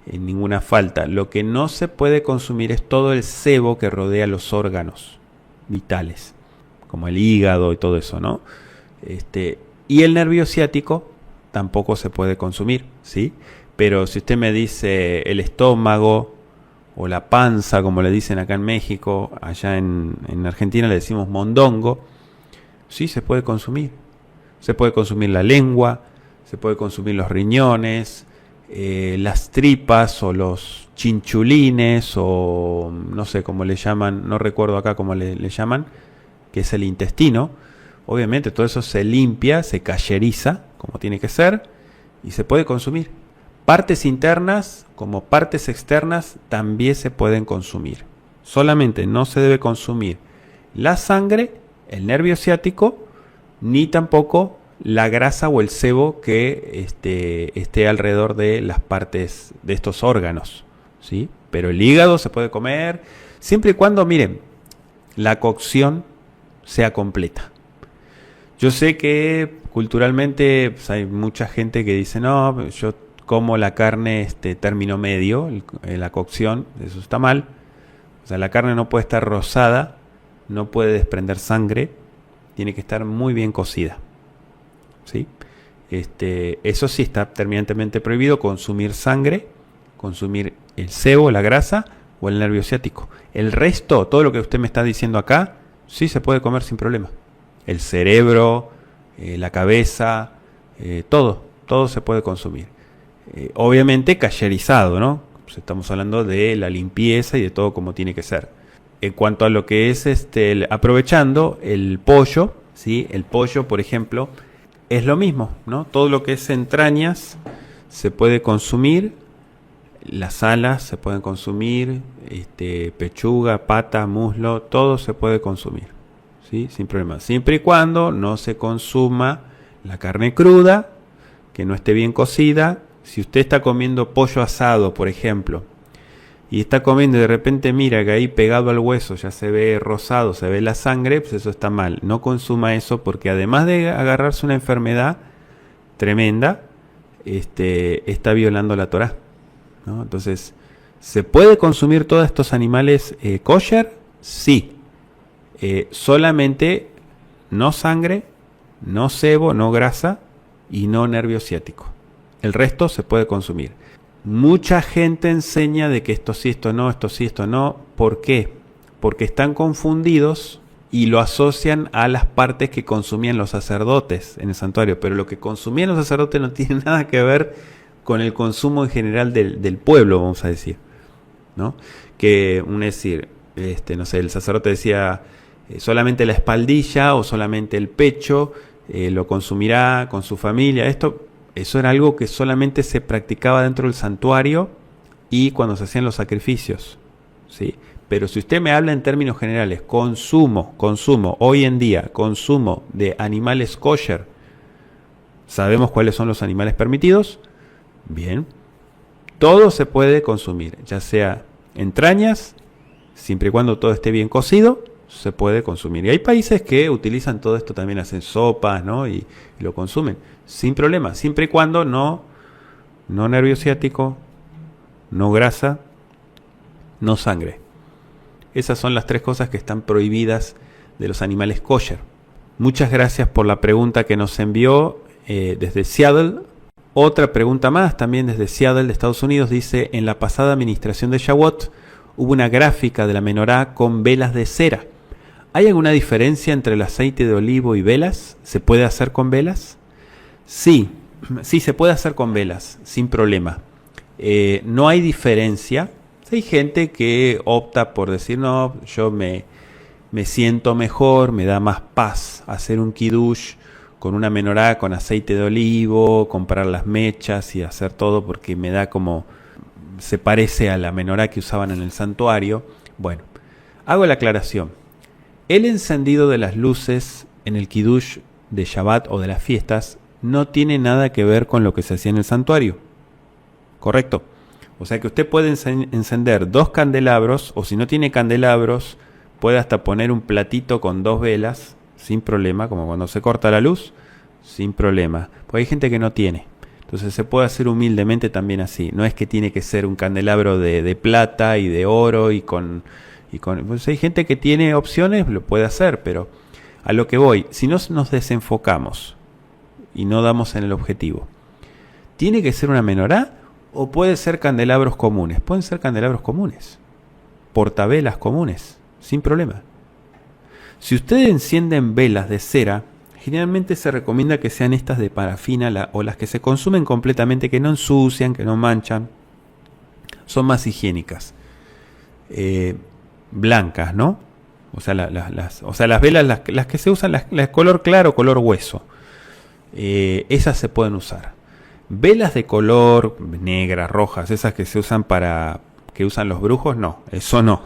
en ninguna falta. Lo que no se puede consumir es todo el sebo que rodea los órganos vitales, como el hígado y todo eso, ¿no? Y el nervio ciático tampoco se puede consumir, ¿sí? Pero si usted me dice el estómago o la panza, como le dicen acá en México, allá en Argentina le decimos mondongo, sí se puede consumir. Se puede consumir la lengua, se puede consumir los riñones, las tripas o los chinchulines, o no sé cómo le llaman, no recuerdo acá cómo le llaman, que es el intestino. Obviamente todo eso se limpia, se cayeriza, como tiene que ser, y se puede consumir. Partes internas como partes externas también se pueden consumir. Solamente no se debe consumir la sangre, el nervio ciático, ni tampoco la grasa o el sebo que esté alrededor de las partes de estos órganos, ¿sí? Pero el hígado se puede comer siempre y cuando, miren, la cocción sea completa. Yo sé que culturalmente pues, hay mucha gente que dice: no, yo como la carne término medio, la cocción, eso está mal. O sea, la carne no puede estar rosada, no puede desprender sangre, tiene que estar muy bien cocida, ¿sí? Eso sí está terminantemente prohibido: consumir sangre, consumir el sebo, la grasa o el nervio ciático. El resto, todo lo que usted me está diciendo acá, sí se puede comer sin problema. El cerebro, la cabeza, todo se puede consumir. Obviamente cayerizado, ¿no? Pues estamos hablando de la limpieza y de todo como tiene que ser. En cuanto a lo que es aprovechando el pollo, ¿sí? El pollo, por ejemplo, es lo mismo, ¿no? Todo lo que es entrañas se puede consumir, las alas se pueden consumir, pechuga, pata, muslo, todo se puede consumir, ¿sí? Sin problema. Siempre y cuando no se consuma la carne cruda, que no esté bien cocida. Si usted está comiendo pollo asado, por ejemplo, y está comiendo y de repente mira que ahí pegado al hueso ya se ve rosado, se ve la sangre, pues eso está mal. No consuma eso, porque además de agarrarse una enfermedad tremenda, está violando la Torá, ¿no? Entonces, ¿se puede consumir todos estos animales kosher? Sí. Solamente no sangre, no sebo, no grasa y no nervio ciático. El resto se puede consumir. Mucha gente enseña de que esto sí, esto no, esto sí, esto no. ¿Por qué? Porque están confundidos y lo asocian a las partes que consumían los sacerdotes en el santuario. Pero lo que consumían los sacerdotes no tiene nada que ver con el consumo en general del pueblo, vamos a decir, ¿no? Que no sé, el sacerdote decía solamente la espaldilla o solamente el pecho lo consumirá con su familia. Eso era algo que solamente se practicaba dentro del santuario y cuando se hacían los sacrificios, ¿sí? Pero si usted me habla en términos generales, consumo, hoy en día, consumo de animales kosher, ¿sabemos cuáles son los animales permitidos? Bien, todo se puede consumir, ya sea entrañas, siempre y cuando todo esté bien cocido, se puede consumir. Y hay países que utilizan todo esto, también hacen sopas, ¿no? y lo consumen sin problema, siempre y cuando no nervio ciático, no grasa, no sangre. Esas son las 3 cosas que están prohibidas de los animales kosher. Muchas gracias por la pregunta que nos envió desde Seattle. Otra pregunta más, también desde Seattle, de Estados Unidos, dice: en la pasada administración de Shavuot hubo una gráfica de la menorá con velas de cera. ¿Hay alguna diferencia entre el aceite de olivo y velas? ¿Se puede hacer con velas? Sí, se puede hacer con velas, sin problema. No hay diferencia. Hay gente que opta por decir, no, yo me siento mejor, me da más paz hacer un kiddush con una menorá con aceite de olivo, comprar las mechas y hacer todo porque me da como, se parece a la menorá que usaban en el santuario. Bueno, hago la aclaración. El encendido de las luces en el kiddush de Shabbat o de las fiestas no tiene nada que ver con lo que se hacía en el santuario. ¿Correcto? O sea que usted puede encender 2 candelabros, o si no tiene candelabros, puede hasta poner un platito con 2 velas, sin problema, como cuando se corta la luz, sin problema. Porque hay gente que no tiene. Entonces se puede hacer humildemente también así. No es que tiene que ser un candelabro de plata y de oro pues hay gente que tiene opciones, lo puede hacer, pero a lo que voy, si no nos desenfocamos y no damos en el objetivo, ¿tiene que ser una menorá? ¿O puede ser candelabros comunes? Pueden ser candelabros comunes, portavelas comunes, sin problema. Si ustedes encienden velas de cera, generalmente se recomienda que sean estas de parafina o las que se consumen completamente, que no ensucian, que no manchan. Son más higiénicas. Blancas, ¿no? O sea, las velas, las que se usan, las color claro, color hueso. Esas se pueden usar. Velas de color negras, rojas, esas que se usan que usan los brujos, no, eso no.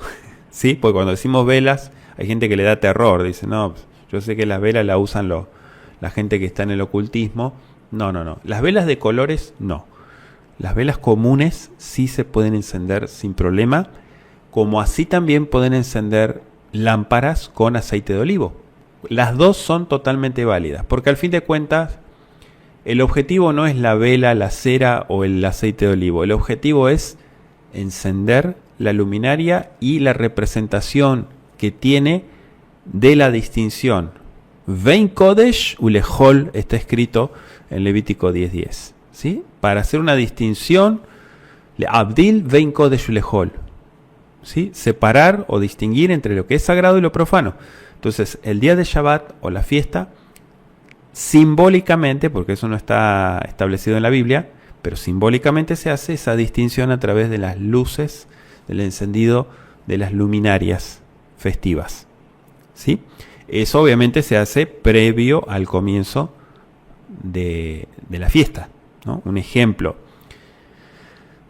¿Sí? Porque cuando decimos velas, hay gente que le da terror, dice, no, yo sé que las velas las usan la gente que está en el ocultismo. No. Las velas de colores, no. Las velas comunes sí se pueden encender sin problema, como así también pueden encender lámparas con aceite de olivo. Las dos son totalmente válidas, porque al fin de cuentas, el objetivo no es la vela, la cera o el aceite de olivo. El objetivo es encender la luminaria y la representación que tiene de la distinción. Vein Kodesh Ulehol está escrito en Levítico 10:10. ¿Sí? Para hacer una distinción, Abdil Vein Kodesh Ulehol. ¿Sí? Separar o distinguir entre lo que es sagrado y lo profano. Entonces, el día de Shabbat o la fiesta, simbólicamente, porque eso no está establecido en la Biblia, pero simbólicamente se hace esa distinción a través de las luces, del encendido de las luminarias festivas. ¿Sí? Eso obviamente se hace previo al comienzo de la fiesta, ¿no? Un ejemplo: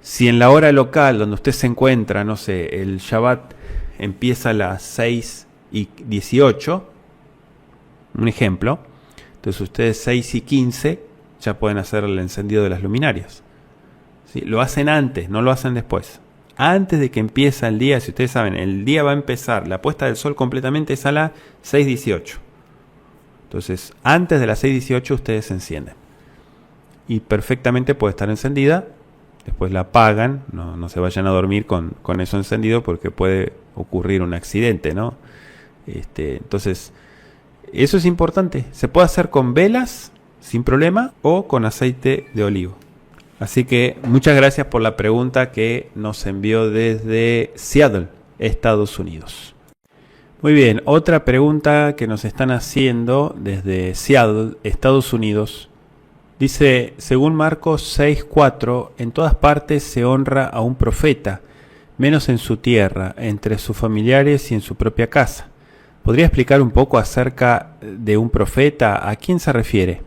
si en la hora local donde usted se encuentra, no sé, el Shabbat empieza a las 6:18, un ejemplo, entonces ustedes 6:15 ya pueden hacer el encendido de las luminarias. ¿Sí? Lo hacen antes, no lo hacen después. Antes de que empiece el día, si ustedes saben, el día va a empezar, la puesta del sol completamente es a las 6:18. Entonces, antes de las 6:18 ustedes se encienden. Y perfectamente puede estar encendida, después la apagan, no se vayan a dormir con eso encendido porque puede ocurrir un accidente, ¿no? Entonces, eso es importante. Se puede hacer con velas, sin problema, o con aceite de olivo. Así que muchas gracias por la pregunta que nos envió desde Seattle, Estados Unidos. Muy bien, otra pregunta que nos están haciendo desde Seattle, Estados Unidos. Dice, según Marcos 6:4, en todas partes se honra a un profeta, menos en su tierra, entre sus familiares y en su propia casa. ¿Podría explicar un poco acerca de un profeta? ¿A quién se refiere?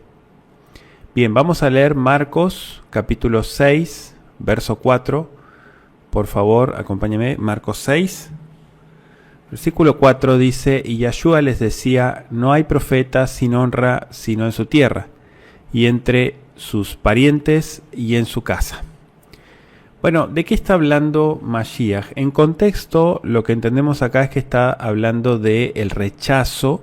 Bien, vamos a leer Marcos capítulo 6, verso 4. Por favor, acompáñeme. Marcos 6, Versículo 4 dice, y Yahshua les decía, no hay profeta sin honra sino en su tierra, y entre sus parientes y en su casa. Bueno, ¿de qué está hablando Mashiach? En contexto, lo que entendemos acá es que está hablando del rechazo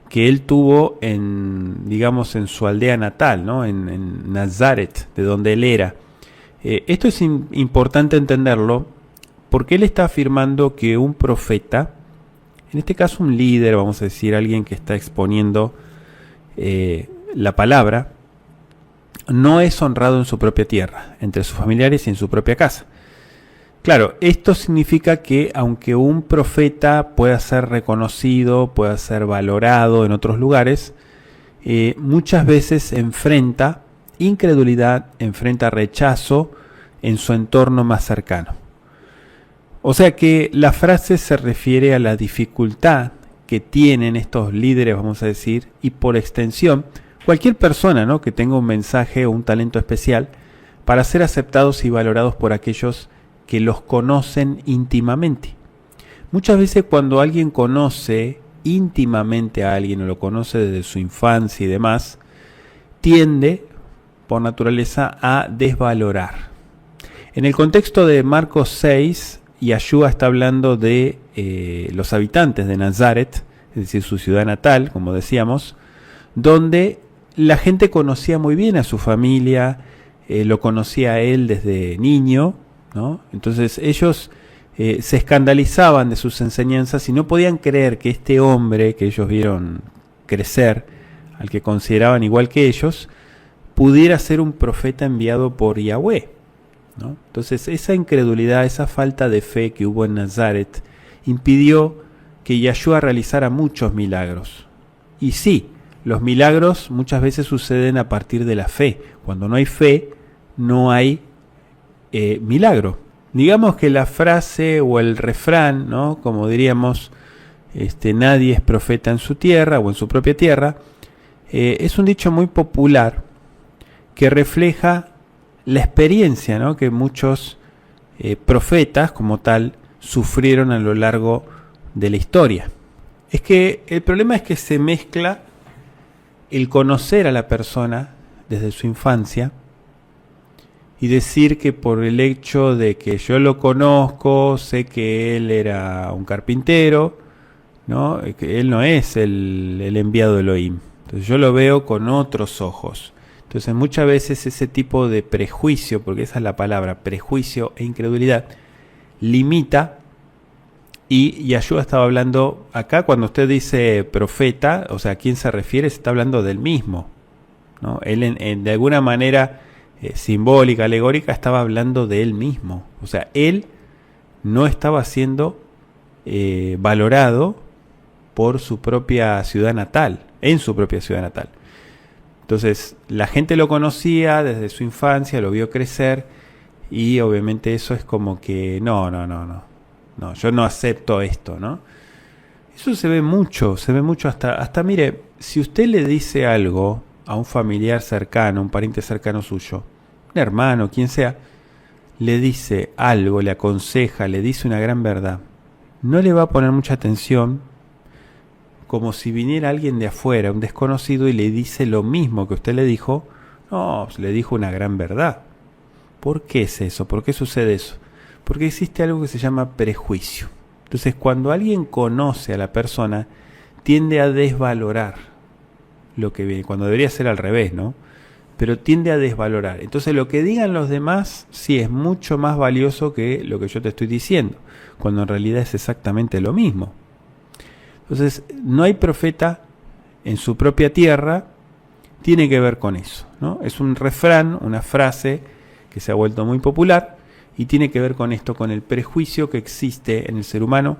que él tuvo en, digamos, en su aldea natal, ¿no? En Nazaret, de donde él era. Esto es importante entenderlo porque él está afirmando que un profeta, en este caso un líder, vamos a decir, alguien que está exponiendo la palabra, no es honrado en su propia tierra, entre sus familiares y en su propia casa. Claro, esto significa que aunque un profeta pueda ser reconocido, pueda ser valorado en otros lugares, muchas veces enfrenta incredulidad, enfrenta rechazo en su entorno más cercano. O sea que la frase se refiere a la dificultad que tienen estos líderes, vamos a decir, y por extensión, cualquier persona, ¿no?, que tenga un mensaje o un talento especial para ser aceptados y valorados por aquellos que los conocen íntimamente. Muchas veces cuando alguien conoce íntimamente a alguien o lo conoce desde su infancia y demás, tiende por naturaleza a desvalorar. En el contexto de Marcos 6, Yahshua está hablando de los habitantes de Nazaret, es decir, su ciudad natal, como decíamos, donde la gente conocía muy bien a su familia, lo conocía a él desde niño, ¿no? Entonces ellos se escandalizaban de sus enseñanzas y no podían creer que este hombre que ellos vieron crecer, al que consideraban igual que ellos, pudiera ser un profeta enviado por Yahweh, ¿no? Entonces esa incredulidad, esa falta de fe que hubo en Nazaret impidió que Yahshua realizara muchos milagros. Y sí, los milagros muchas veces suceden a partir de la fe. Cuando no hay fe, no hay milagro. Digamos que la frase o el refrán, ¿no?, como diríamos, nadie es profeta en su tierra o en su propia tierra, es un dicho muy popular que refleja la experiencia, ¿no?, que muchos profetas como tal sufrieron a lo largo de la historia. Es que el problema es que se mezcla el conocer a la persona desde su infancia y decir que por el hecho de que yo lo conozco, sé que él era un carpintero, ¿no?, que él no es el enviado de Elohim. Entonces yo lo veo con otros ojos. Entonces muchas veces ese tipo de prejuicio, porque esa es la palabra, prejuicio e incredulidad, limita. Y Yahshua estaba hablando acá, cuando usted dice profeta, o sea, ¿a quién se refiere? Se está hablando del mismo, ¿no? Él de alguna manera simbólica, alegórica, estaba hablando de él mismo. O sea, él no estaba siendo valorado por su propia ciudad natal, en su propia ciudad natal. Entonces, la gente lo conocía desde su infancia, lo vio crecer, y obviamente eso es como que no, yo no acepto esto, ¿no? Eso se ve mucho hasta mire, si usted le dice algo a un familiar cercano, un pariente cercano suyo, un hermano, quien sea, le dice algo, le aconseja, le dice una gran verdad, no le va a poner mucha atención, como si viniera alguien de afuera, un desconocido, y le dice lo mismo que usted le dijo. No, le dijo una gran verdad. ¿Por qué es eso? ¿Por qué sucede eso? Porque existe algo que se llama prejuicio. Entonces, cuando alguien conoce a la persona, tiende a desvalorar lo que viene, cuando debería ser al revés, ¿no? Pero tiende a desvalorar. Entonces, lo que digan los demás sí es mucho más valioso que lo que yo te estoy diciendo, cuando en realidad es exactamente lo mismo. Entonces, no hay profeta en su propia tierra, tiene que ver con eso, ¿no? Es un refrán, una frase que se ha vuelto muy popular y tiene que ver con esto, con el prejuicio que existe en el ser humano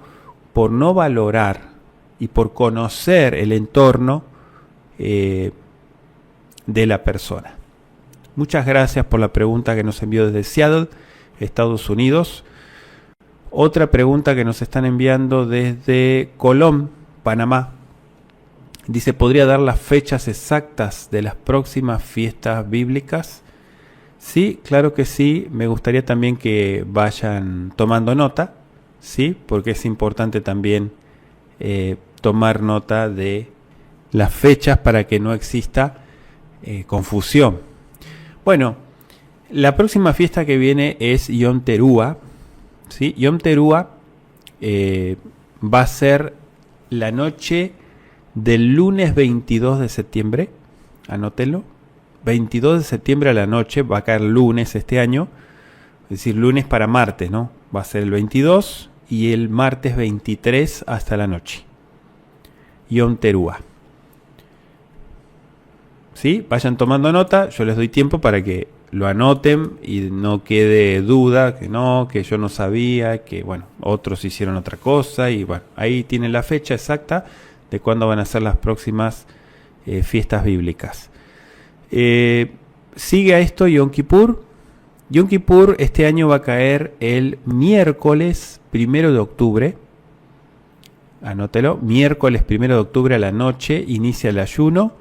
por no valorar y por conocer el entorno de la persona. Muchas gracias por la pregunta que nos envió desde Seattle, Estados Unidos. Otra pregunta que nos están enviando desde Colón, Panamá. Dice, ¿podría dar las fechas exactas de las próximas fiestas bíblicas? Sí, claro que sí. Me gustaría también que vayan tomando nota ¿sí? Porque es importante también tomar nota de las fechas para que no exista confusión. Bueno, la próxima fiesta que viene es Yom Teruah, ¿sí? Yom Teruah va a ser la noche del lunes 22 de septiembre, anótenlo, 22 de septiembre a la noche, va a caer lunes este año, es decir, lunes para martes, ¿no? Va a ser el 22 y el martes 23 hasta la noche. Yom Teruah. ¿Sí? Vayan tomando nota, yo les doy tiempo para que lo anoten y no quede duda, que yo no sabía, que bueno, otros hicieron otra cosa y bueno, ahí tienen la fecha exacta de cuándo van a ser las próximas fiestas bíblicas. Sigue a esto Yom Kippur. Yom Kippur este año va a caer el miércoles 1 de octubre. Anótelo, miércoles 1 de octubre a la noche inicia el ayuno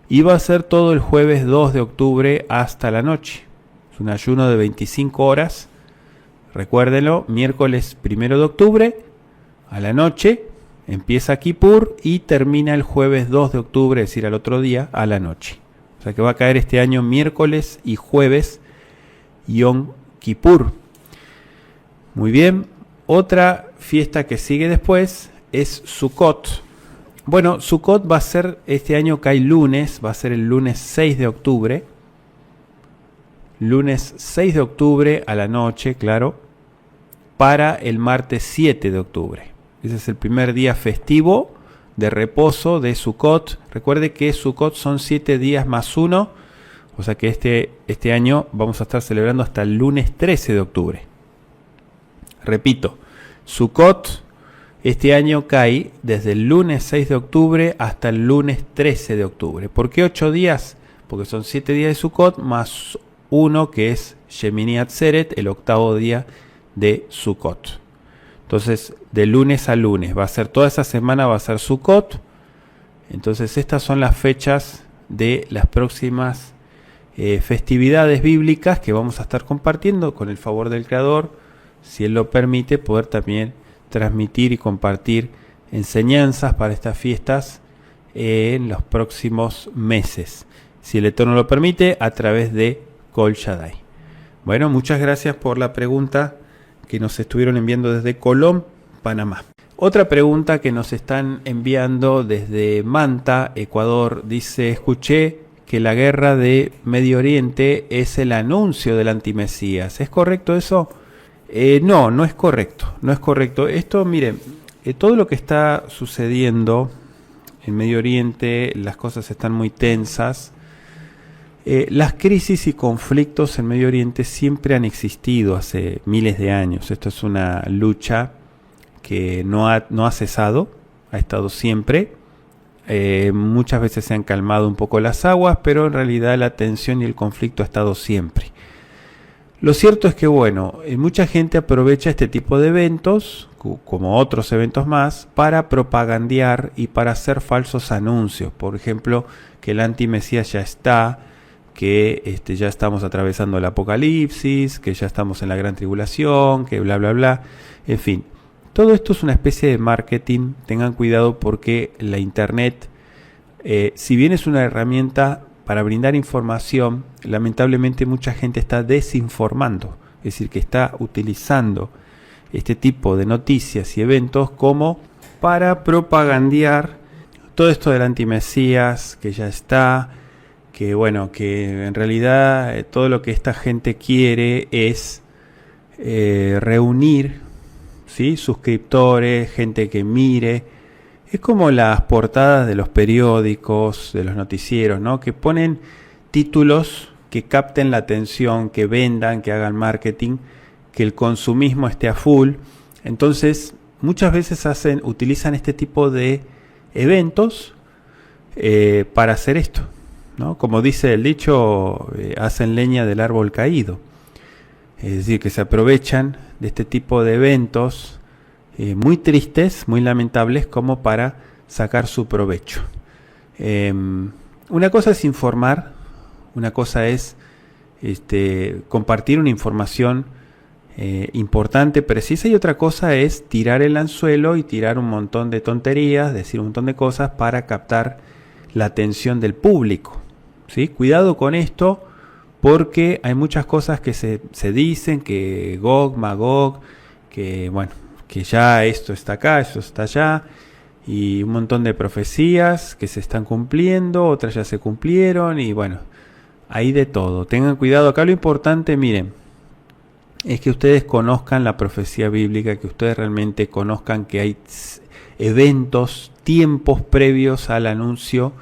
y va a ser todo el jueves 2 de octubre hasta la noche. Es un ayuno de 25 horas. Recuérdenlo, miércoles 1 de octubre a la noche empieza Kippur y termina el jueves 2 de octubre, es decir, al otro día, a la noche. O sea que va a caer este año miércoles y jueves Yom Kippur. Muy bien. Otra fiesta que sigue después es Sukkot. Bueno, Sukkot va a ser, este año cae lunes, va a ser el lunes 6 de octubre. Lunes 6 de octubre a la noche, claro, para el martes 7 de octubre. Ese es el primer día festivo de reposo de Sukkot. Recuerde que Sukkot son 7 días más 1, o sea que este año vamos a estar celebrando hasta el lunes 13 de octubre. Repito, Sukkot este año cae desde el lunes 6 de octubre hasta el lunes 13 de octubre. ¿Por qué 8 días? Porque son 7 días de Sukkot más 1 que es Shemini Atzeret, el octavo día de Sukkot. Entonces, de lunes a lunes va a ser toda esa semana, va a ser Sukkot. Entonces, estas son las fechas de las próximas festividades bíblicas que vamos a estar compartiendo con el favor del Creador, si Él lo permite, poder también transmitir y compartir enseñanzas para estas fiestas en los próximos meses, si el Eterno lo permite, a través de Kol Shaddai. Bueno, muchas gracias por la pregunta que nos estuvieron enviando desde Colón, Panamá. Otra pregunta que nos están enviando desde Manta, Ecuador, dice: escuché que la guerra de Medio Oriente es el anuncio del antimesías. ¿Es correcto eso? No es correcto, no es correcto. Esto, miren, todo lo que está sucediendo en Medio Oriente, las cosas están muy tensas. Las crisis y conflictos en Medio Oriente siempre han existido hace miles de años. Esto es una lucha que no ha cesado, ha estado siempre. Muchas veces se han calmado un poco las aguas, pero en realidad la tensión y el conflicto ha estado siempre. Lo cierto es que, bueno, mucha gente aprovecha este tipo de eventos, como otros eventos más, para propagandear y para hacer falsos anuncios. Por ejemplo, que el antimesías ya está, que ya estamos atravesando el apocalipsis, que ya estamos en la gran tribulación, que bla, bla, bla. En fin, todo esto es una especie de marketing. Tengan cuidado porque la internet, si bien es una herramienta para brindar información, lamentablemente mucha gente está desinformando, es decir, que está utilizando este tipo de noticias y eventos como para propagandear todo esto del antimesías, que ya está, que bueno, que en realidad todo lo que esta gente quiere es reunir, ¿sí?, suscriptores, gente que mire. Es como las portadas de los periódicos, de los noticieros, ¿no?, que ponen títulos que capten la atención, que vendan, que hagan marketing, que el consumismo esté a full. Entonces, muchas veces utilizan este tipo de eventos para hacer esto, ¿no? Como dice el dicho, hacen leña del árbol caído. Es decir, que se aprovechan de este tipo de eventos muy tristes, muy lamentables, como para sacar su provecho. Una cosa es informar, una cosa es compartir una información importante, precisa, y otra cosa es tirar el anzuelo y tirar un montón de tonterías, decir un montón de cosas para captar la atención del público, ¿sí? Cuidado con esto, porque hay muchas cosas que se dicen, que Gog, Magog, que bueno, que ya esto está acá, esto está allá, y un montón de profecías que se están cumpliendo, otras ya se cumplieron, y bueno, hay de todo. Tengan cuidado, acá lo importante, miren, es que ustedes conozcan la profecía bíblica, que ustedes realmente conozcan que hay eventos, tiempos previos al anuncio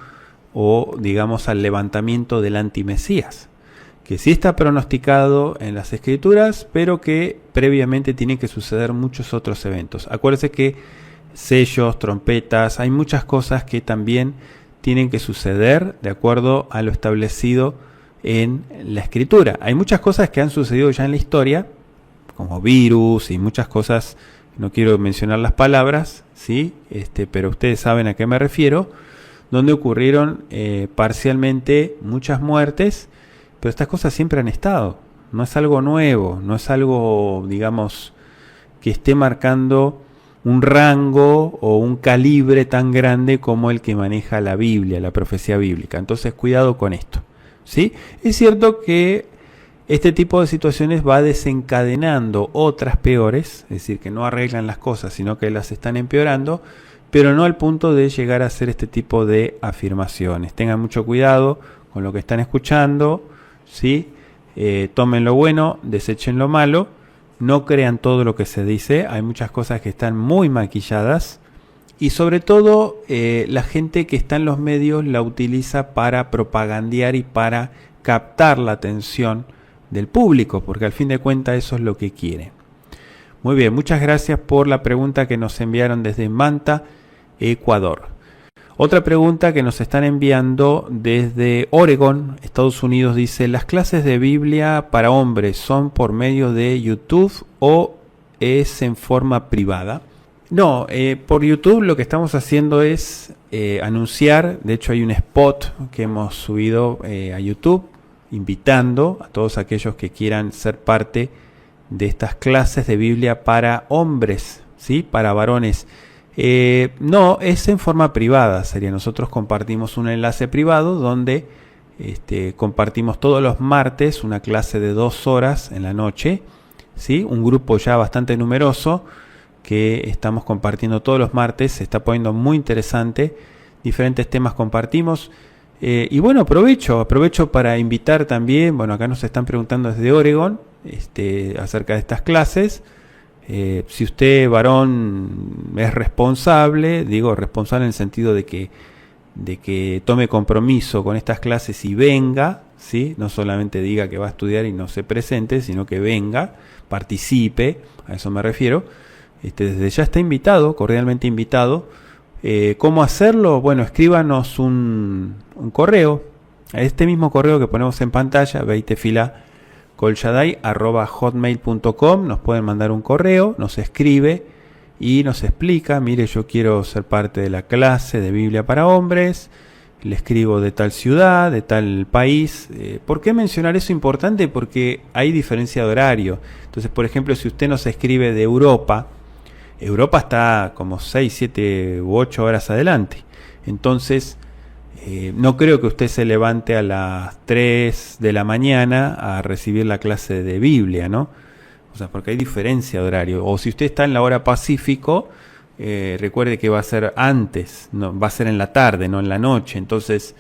o digamos al levantamiento del antimesías, que sí está pronosticado en las escrituras, pero que previamente tienen que suceder muchos otros eventos. Acuérdense que sellos, trompetas, hay muchas cosas que también tienen que suceder de acuerdo a lo establecido en la escritura. Hay muchas cosas que han sucedido ya en la historia, como virus y muchas cosas, no quiero mencionar las palabras, ¿sí? Pero ustedes saben a qué me refiero, donde ocurrieron parcialmente muchas muertes, pero estas cosas siempre han estado. No es algo nuevo, no es algo, digamos, que esté marcando un rango o un calibre tan grande como el que maneja la Biblia, la profecía bíblica. Entonces, cuidado con esto, ¿sí? Es cierto que este tipo de situaciones va desencadenando otras peores, es decir, que no arreglan las cosas, sino que las están empeorando, pero no al punto de llegar a hacer este tipo de afirmaciones. Tengan mucho cuidado con lo que están escuchando, ¿sí? Tomen lo bueno, desechen lo malo, no crean todo lo que se dice, hay muchas cosas que están muy maquilladas, y sobre todo la gente que está en los medios la utiliza para propagandear y para captar la atención del público, porque al fin de cuentas eso es lo que quieren. Muy bien, muchas gracias por la pregunta que nos enviaron desde Manta, Ecuador. Otra pregunta que nos están enviando desde Oregon, Estados Unidos, dice: ¿las clases de Biblia para hombres son por medio de YouTube o es en forma privada? No, por YouTube lo que estamos haciendo es anunciar. De hecho hay un spot que hemos subido a YouTube invitando a todos aquellos que quieran ser parte de estas clases de Biblia para hombres, ¿sí? Para varones. No, es en forma privada, sería. Nosotros compartimos un enlace privado donde compartimos todos los martes una clase de 2 horas en la noche, ¿sí? Un grupo ya bastante numeroso que estamos compartiendo todos los martes, se está poniendo muy interesante, diferentes temas compartimos. Y bueno, aprovecho para invitar también, bueno, acá nos están preguntando desde Oregon acerca de estas clases. Si usted, varón, es responsable, digo responsable en el sentido de que tome compromiso con estas clases y venga, ¿sí? No solamente diga que va a estudiar y no se presente, sino que venga, participe, a eso me refiero. Desde ya está invitado, cordialmente invitado. ¿Cómo hacerlo? Bueno, escríbanos un correo, a este mismo correo que ponemos en pantalla, beitefila@hotmail.com. Nos pueden mandar un correo, nos escribe y nos explica: mire, yo quiero ser parte de la clase de Biblia para hombres, le escribo de tal ciudad, de tal país. ¿Por qué mencionar eso importante? Porque hay diferencia de horario. Entonces, por ejemplo, si usted nos escribe de Europa está como 6, 7 u 8 horas adelante. Entonces, no creo que usted se levante a las 3 de la mañana a recibir la clase de Biblia, ¿no? O sea, porque hay diferencia de horario. O si usted está en la hora Pacífico, recuerde que va a ser antes, no, va a ser en la tarde, no en la noche. Entonces,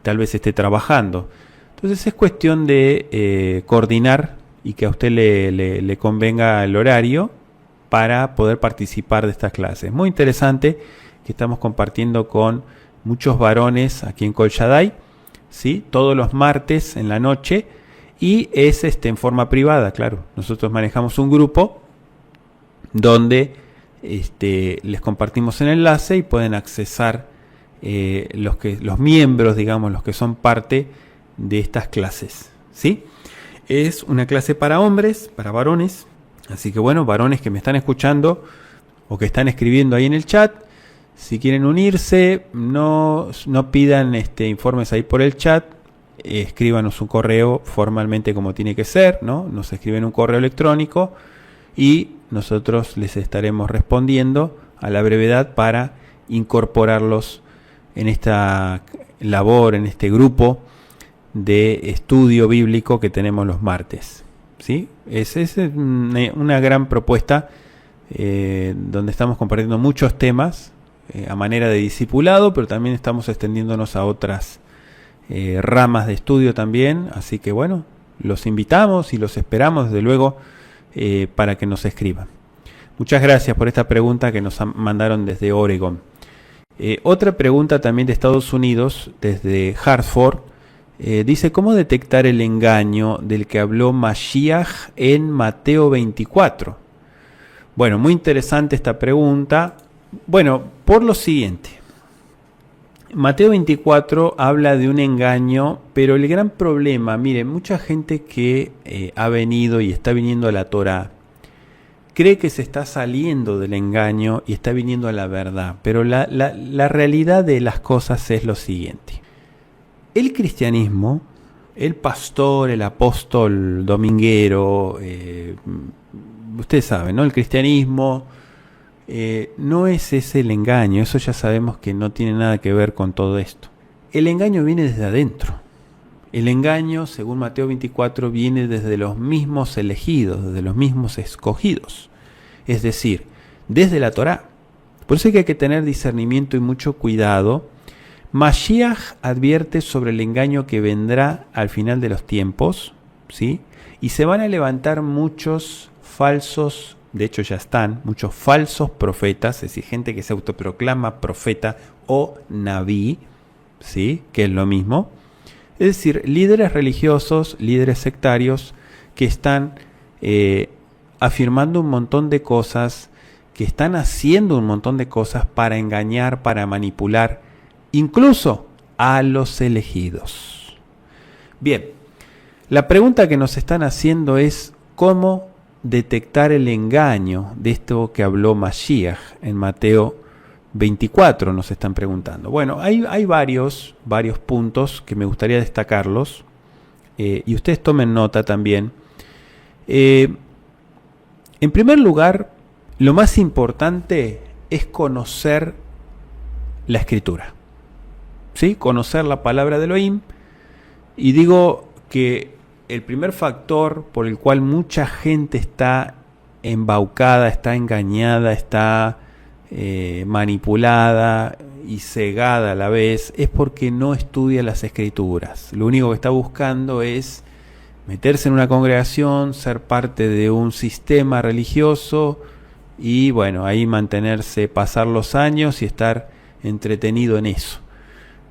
tal vez esté trabajando. Entonces, es cuestión de coordinar y que a usted le convenga el horario para poder participar de estas clases. Muy interesante, que estamos compartiendo con muchos varones aquí en Kol Shaddai, ¿sí? Todos los martes en la noche, y es en forma privada, claro. Nosotros manejamos un grupo donde les compartimos el enlace y pueden accesar los miembros, digamos, los que son parte de estas clases, ¿sí? Es una clase para hombres, para varones. Así que bueno, varones que me están escuchando o que están escribiendo ahí en el chat, si quieren unirse, no pidan informes ahí por el chat, escríbanos un correo formalmente como tiene que ser, ¿no? Nos escriben un correo electrónico y nosotros les estaremos respondiendo a la brevedad para incorporarlos en esta labor, en este grupo de estudio bíblico que tenemos los martes. ¿Sí? Es una gran propuesta donde estamos compartiendo muchos temas a manera de discipulado, pero también estamos extendiéndonos a otras ramas de estudio también. Así que bueno, los invitamos y los esperamos desde luego para que nos escriban. Muchas gracias por esta pregunta que nos mandaron desde Oregon. Otra pregunta también de Estados Unidos, desde Hartford, dice: ¿cómo detectar el engaño del que habló Mashiach en Mateo 24? Bueno, muy interesante esta pregunta. Bueno, por lo siguiente. Mateo 24 habla de un engaño, pero el gran problema, miren, mucha gente que ha venido y está viniendo a la Torá, cree que se está saliendo del engaño y está viniendo a la verdad, pero la realidad de las cosas es lo siguiente. El cristianismo, el pastor, el apóstol dominguero, ustedes saben, ¿no? El cristianismo no es ese el engaño, eso ya sabemos que no tiene nada que ver con todo esto. El engaño viene desde adentro. El engaño, según Mateo 24, viene desde los mismos elegidos, desde los mismos escogidos. Es decir, desde la Torá. Por eso hay que tener discernimiento y mucho cuidado. Mashiach advierte sobre el engaño que vendrá al final de los tiempos, ¿sí? Y se van a levantar muchos falsos, de hecho ya están, muchos falsos profetas, es decir, gente que se autoproclama profeta o nabí, ¿sí? Que es lo mismo. Es decir, líderes religiosos, líderes sectarios que están afirmando un montón de cosas, que están haciendo un montón de cosas para engañar, para manipular, incluso a los elegidos. Bien, la pregunta que nos están haciendo es: ¿cómo detectar el engaño de esto que habló Mashiach en Mateo 24? Nos están preguntando. Bueno, hay varios puntos que me gustaría destacarlos, y ustedes tomen nota también. En primer lugar, lo más importante es conocer la Escritura, ¿sí? Conocer la palabra de Elohim. Y digo que el primer factor por el cual mucha gente está embaucada, está engañada, está manipulada y cegada a la vez, es porque no estudia las Escrituras. Lo único que está buscando es meterse en una congregación, ser parte de un sistema religioso y bueno, ahí mantenerse, pasar los años y estar entretenido en eso,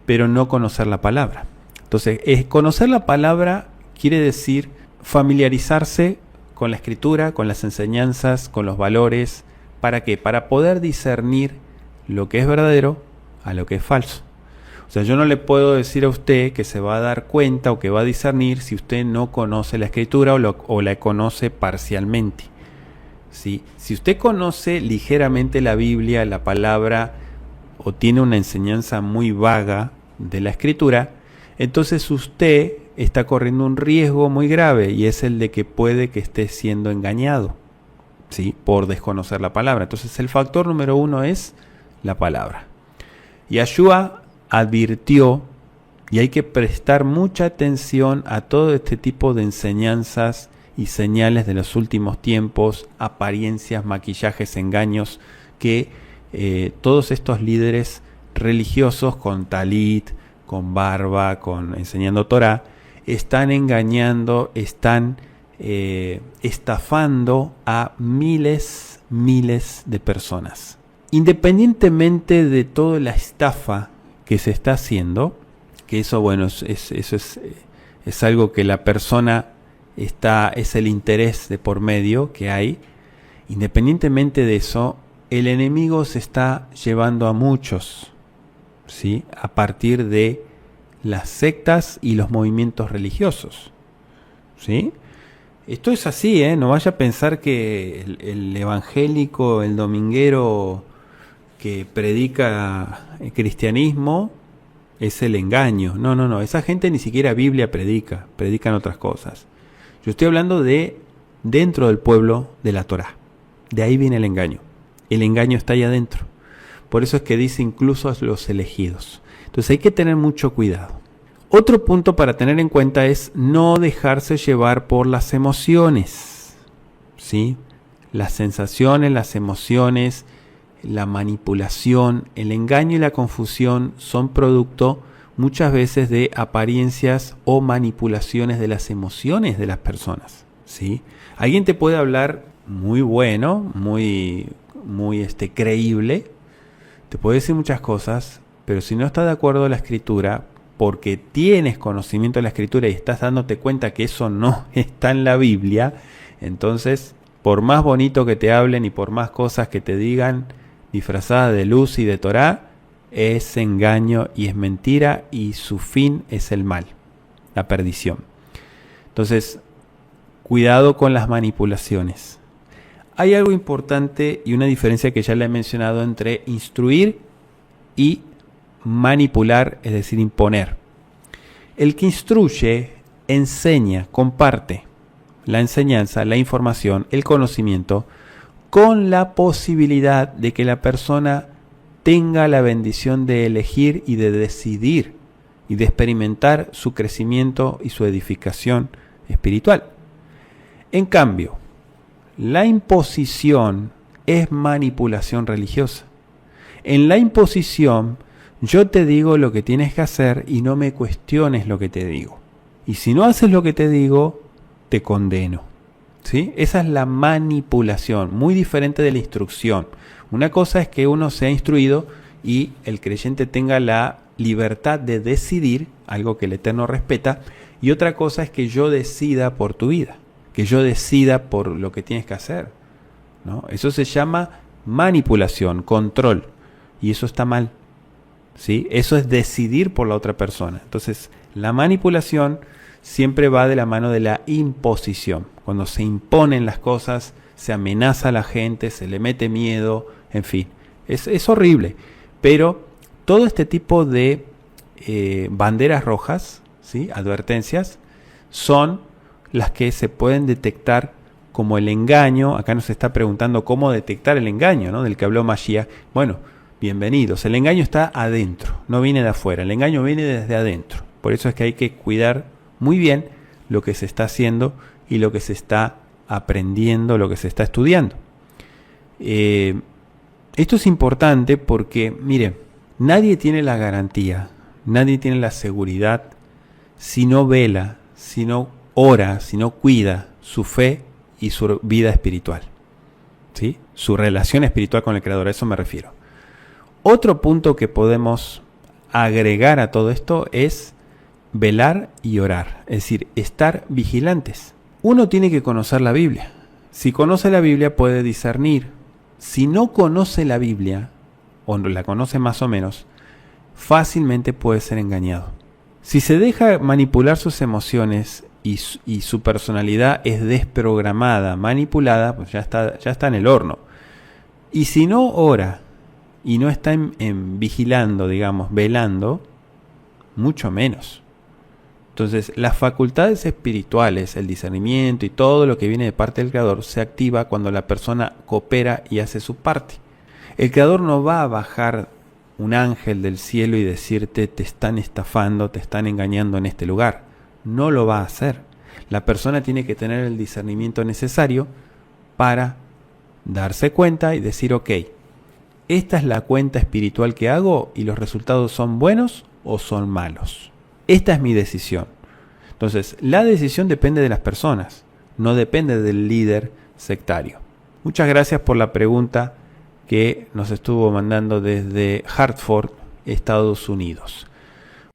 pero no conocer la palabra. Entonces, conocer la palabra quiere decir familiarizarse con la Escritura, con las enseñanzas, con los valores. ¿Para qué? Para poder discernir lo que es verdadero a lo que es falso. O sea, yo no le puedo decir a usted que se va a dar cuenta o que va a discernir si usted no conoce la Escritura o la conoce parcialmente. ¿Sí? Si usted conoce ligeramente la Biblia, la palabra, o tiene una enseñanza muy vaga de la Escritura, entonces usted está corriendo un riesgo muy grave, y es el de que puede que esté siendo engañado, ¿sí? Por desconocer la palabra. Entonces el factor número uno es la palabra. Yahshua advirtió, y hay que prestar mucha atención a todo este tipo de enseñanzas y señales de los últimos tiempos, apariencias, maquillajes, engaños, que todos estos líderes religiosos con talit, con barba, enseñando Torah, están engañando, están estafando a miles de personas. Independientemente de toda la estafa que se está haciendo, que eso, bueno, eso es algo que la persona es el interés de por medio que hay. Independientemente de eso, el enemigo se está llevando a muchos, ¿sí? A partir de las sectas y los movimientos religiosos, ¿sí? Esto es así, no vaya a pensar que el evangélico, el dominguero que predica el cristianismo es el engaño. No, esa gente ni siquiera Biblia predican otras cosas. Yo estoy hablando de dentro del pueblo de la Torá. De ahí viene el engaño. El engaño está ahí adentro. Por eso es que dice incluso a los elegidos. Entonces hay que tener mucho cuidado. Otro punto para tener en cuenta es no dejarse llevar por las emociones. ¿Sí? Las sensaciones, las emociones, la manipulación, el engaño y la confusión son producto muchas veces de apariencias o manipulaciones de las emociones de las personas. ¿Sí? Alguien te puede hablar muy bueno, muy creíble, te puede decir muchas cosas, pero si no estás de acuerdo a la escritura, porque tienes conocimiento de la escritura y estás dándote cuenta que eso no está en la Biblia, entonces, por más bonito que te hablen y por más cosas que te digan, disfrazadas de luz y de Torá, es engaño y es mentira y su fin es el mal, la perdición. Entonces, cuidado con las manipulaciones. Hay algo importante y una diferencia que ya le he mencionado entre instruir y manipular, es decir, imponer. El que instruye, enseña, comparte la enseñanza, la información, el conocimiento, con la posibilidad de que la persona tenga la bendición de elegir y de decidir y de experimentar su crecimiento y su edificación espiritual. En cambio, la imposición es manipulación religiosa. En la imposición, yo te digo lo que tienes que hacer y no me cuestiones lo que te digo. Y si no haces lo que te digo, te condeno. ¿Sí? Esa es la manipulación, muy diferente de la instrucción. Una cosa es que uno sea instruido y el creyente tenga la libertad de decidir, algo que el Eterno respeta, y otra cosa es que yo decida por tu vida, que yo decida por lo que tienes que hacer, ¿no? Eso se llama manipulación, control, y eso está mal, ¿sí? Eso es decidir por la otra persona. Entonces, la manipulación siempre va de la mano de la imposición. Cuando se imponen las cosas, se amenaza a la gente, se le mete miedo, en fin, es horrible. Pero todo este tipo de banderas rojas, ¿sí? Advertencias, son las que se pueden detectar como el engaño. Acá nos está preguntando cómo detectar el engaño, ¿no? Del que habló Mashiach. Bueno, bienvenidos. El engaño está adentro, no viene de afuera. El engaño viene desde adentro. Por eso es que hay que cuidar muy bien lo que se está haciendo y lo que se está aprendiendo, lo que se está estudiando. Esto es importante porque, mire, nadie tiene la garantía, nadie tiene la seguridad si no vela, si no ora, si no cuida su fe y su vida espiritual, ¿sí? Su relación espiritual con el Creador, a eso me refiero. Otro punto que podemos agregar a todo esto es velar y orar, es decir, estar vigilantes. Uno tiene que conocer la Biblia. Si conoce la Biblia puede discernir. Si no conoce la Biblia, o la conoce más o menos, fácilmente puede ser engañado. Si se deja manipular sus emociones y su personalidad es desprogramada, manipulada, pues ya está en el horno. Y si no ora y no está vigilando, digamos, velando, mucho menos. Entonces, las facultades espirituales, el discernimiento y todo lo que viene de parte del Creador se activa cuando la persona coopera y hace su parte. El Creador no va a bajar un ángel del cielo y decirte te están estafando, te están engañando en este lugar. No lo va a hacer. La persona tiene que tener el discernimiento necesario para darse cuenta y decir, ok, esta es la cuenta espiritual que hago y los resultados son buenos o son malos. Esta es mi decisión. Entonces, la decisión depende de las personas, no depende del líder sectario. Muchas gracias por la pregunta que nos estuvo mandando desde Hartford, Estados Unidos.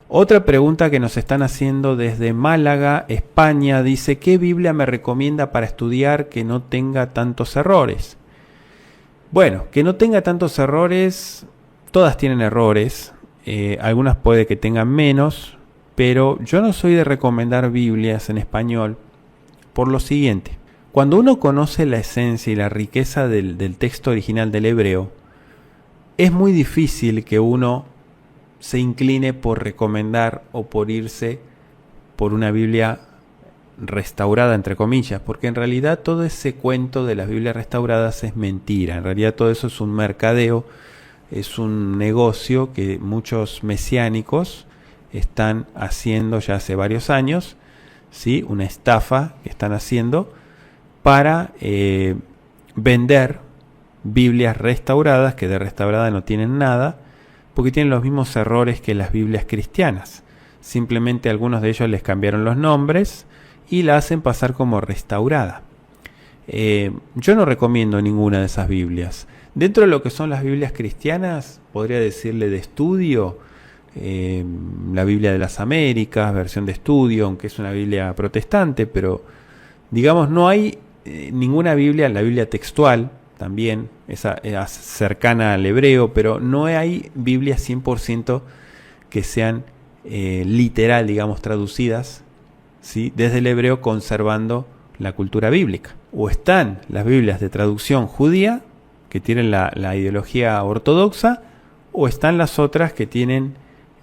Otra pregunta que nos están haciendo desde Málaga, España, dice, ¿qué Biblia me recomienda para estudiar que no tenga tantos errores? Bueno, que no tenga tantos errores, todas tienen errores, algunas puede que tengan menos, pero yo no soy de recomendar Biblias en español por lo siguiente. Cuando uno conoce la esencia y la riqueza del texto original del hebreo, es muy difícil que uno se incline por recomendar o por irse por una Biblia restaurada entre comillas, porque en realidad todo ese cuento de las Biblias restauradas es mentira. En realidad todo eso es un mercadeo, es un negocio que muchos mesiánicos están haciendo ya hace varios años, ¿sí? Una estafa que están haciendo para vender Biblias restauradas, que de restaurada no tienen nada, porque tienen los mismos errores que las Biblias cristianas. Simplemente algunos de ellos les cambiaron los nombres y la hacen pasar como restaurada. Yo no recomiendo ninguna de esas Biblias. Dentro de lo que son las Biblias cristianas, podría decirle de estudio, la Biblia de las Américas, versión de estudio, aunque es una Biblia protestante, pero digamos no hay ninguna Biblia, la Biblia textual también, esa cercana al hebreo, pero no hay Biblias 100% que sean literal, digamos, traducidas, ¿sí? Desde el hebreo, conservando la cultura bíblica. O están las Biblias de traducción judía, que tienen la ideología ortodoxa, o están las otras que tienen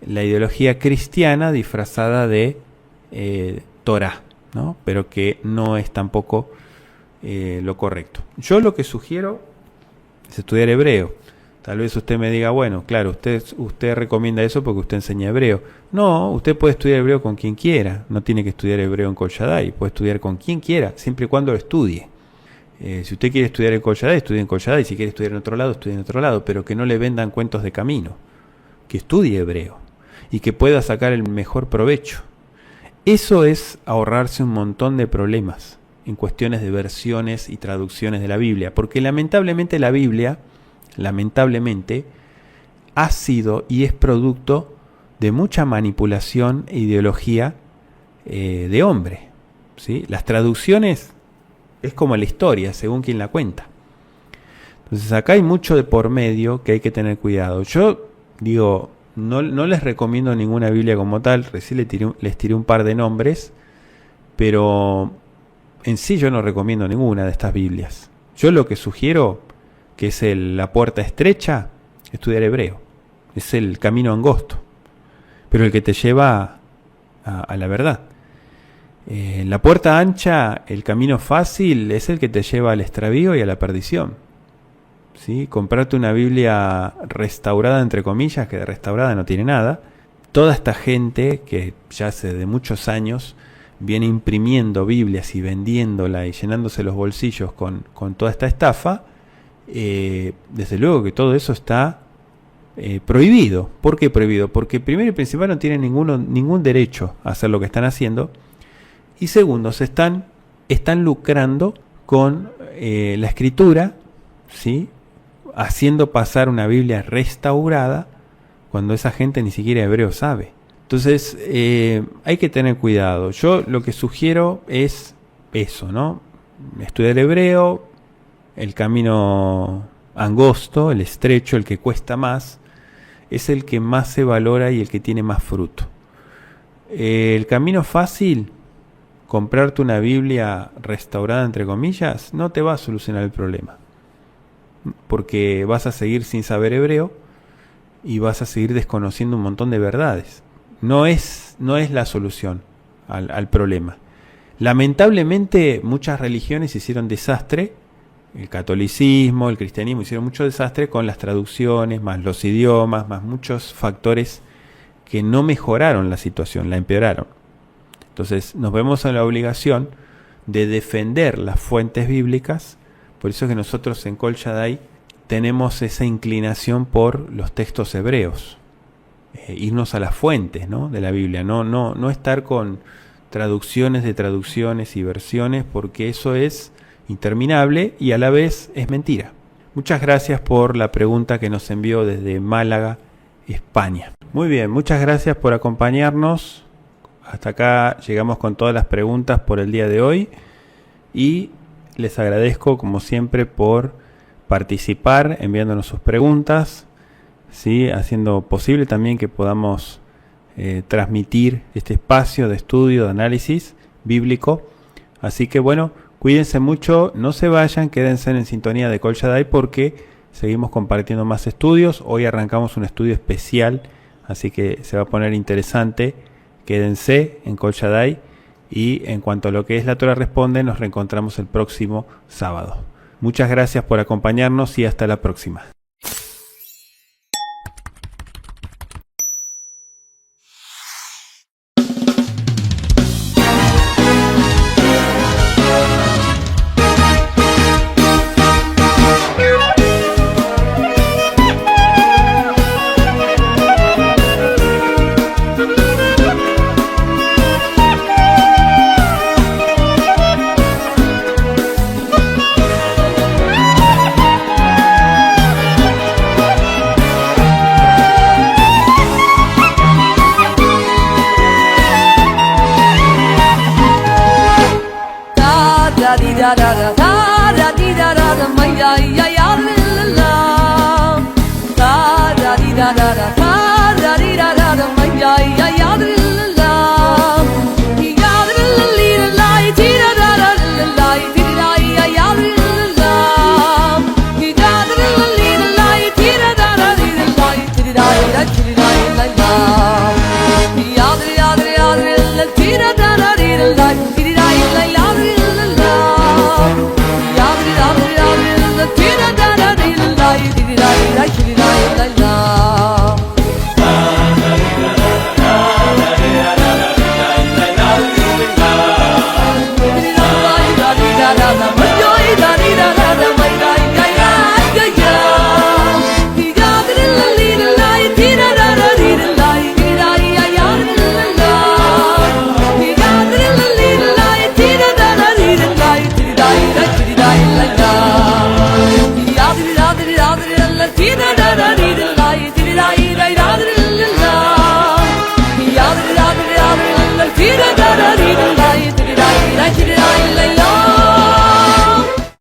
la ideología cristiana disfrazada de Torah, ¿no? Pero que no es tampoco lo correcto. Yo lo que sugiero es estudiar hebreo. Tal vez usted me diga, bueno, claro, usted recomienda eso porque usted enseña hebreo. No, usted puede estudiar hebreo con quien quiera. No tiene que estudiar hebreo en Kol Shaddai. Puede estudiar con quien quiera, siempre y cuando lo estudie. Si usted quiere estudiar en Kol Shaddai, estudie en Kol Shaddai. Si quiere estudiar en otro lado, estudie en otro lado. Pero que no le vendan cuentos de camino. Que estudie hebreo. Y que pueda sacar el mejor provecho. Eso es ahorrarse un montón de problemas en cuestiones de versiones y traducciones de la Biblia. Porque lamentablemente la Biblia, ha sido y es producto de mucha manipulación e ideología de hombre, ¿sí? Las traducciones es como la historia, según quien la cuenta. Entonces acá hay mucho de por medio que hay que tener cuidado. Yo digo, no les recomiendo ninguna Biblia como tal, recién les tiré un par de nombres, pero en sí yo no recomiendo ninguna de estas Biblias. Yo lo que sugiero, que es la puerta estrecha, estudiar hebreo. Es el camino angosto, pero el que te lleva a la verdad. La puerta ancha, el camino fácil, es el que te lleva al extravío y a la perdición. ¿Sí? Comprarte una Biblia restaurada, entre comillas, que de restaurada no tiene nada. Toda esta gente que ya hace de muchos años viene imprimiendo Biblias y vendiéndola y llenándose los bolsillos con toda esta estafa, desde luego que todo eso está prohibido. ¿Por qué prohibido? Porque primero y principal no tienen ningún derecho a hacer lo que están haciendo, y segundo, están lucrando con la escritura, ¿sí? Haciendo pasar una Biblia restaurada cuando esa gente ni siquiera hebreo sabe. Entonces hay que tener cuidado. Yo lo que sugiero es eso, ¿no? Estudiar hebreo, el camino angosto, el estrecho, el que cuesta más, es el que más se valora y el que tiene más fruto. El camino fácil, comprarte una Biblia restaurada, entre comillas, no te va a solucionar el problema. Porque vas a seguir sin saber hebreo y vas a seguir desconociendo un montón de verdades. No es la solución al problema. Lamentablemente muchas religiones hicieron desastre. El catolicismo, el cristianismo hicieron mucho desastre con las traducciones, más los idiomas, más muchos factores que no mejoraron la situación, la empeoraron. Entonces nos vemos en la obligación de defender las fuentes bíblicas. Por eso es que nosotros en Kol Shaddai tenemos esa inclinación por los textos hebreos, irnos a las fuentes, ¿no?, de la Biblia, no estar con traducciones de traducciones y versiones, porque eso es interminable y a la vez es mentira. Muchas gracias por la pregunta que nos envió desde Málaga, España. Muy bien, muchas gracias por acompañarnos. Hasta acá llegamos con todas las preguntas por el día de hoy y les agradezco como siempre por participar enviándonos sus preguntas, ¿sí?, haciendo posible también que podamos transmitir este espacio de estudio, de análisis bíblico. Así que bueno, cuídense mucho, no se vayan, quédense en sintonía de Kol Shaddai porque seguimos compartiendo más estudios. Hoy arrancamos un estudio especial, así que se va a poner interesante. Quédense en Kol Shaddai y en cuanto a lo que es La Torah Responde, nos reencontramos el próximo sábado. Muchas gracias por acompañarnos y hasta la próxima.
da da da da da di da da da, mai ya ya ya la la, da da di da da da.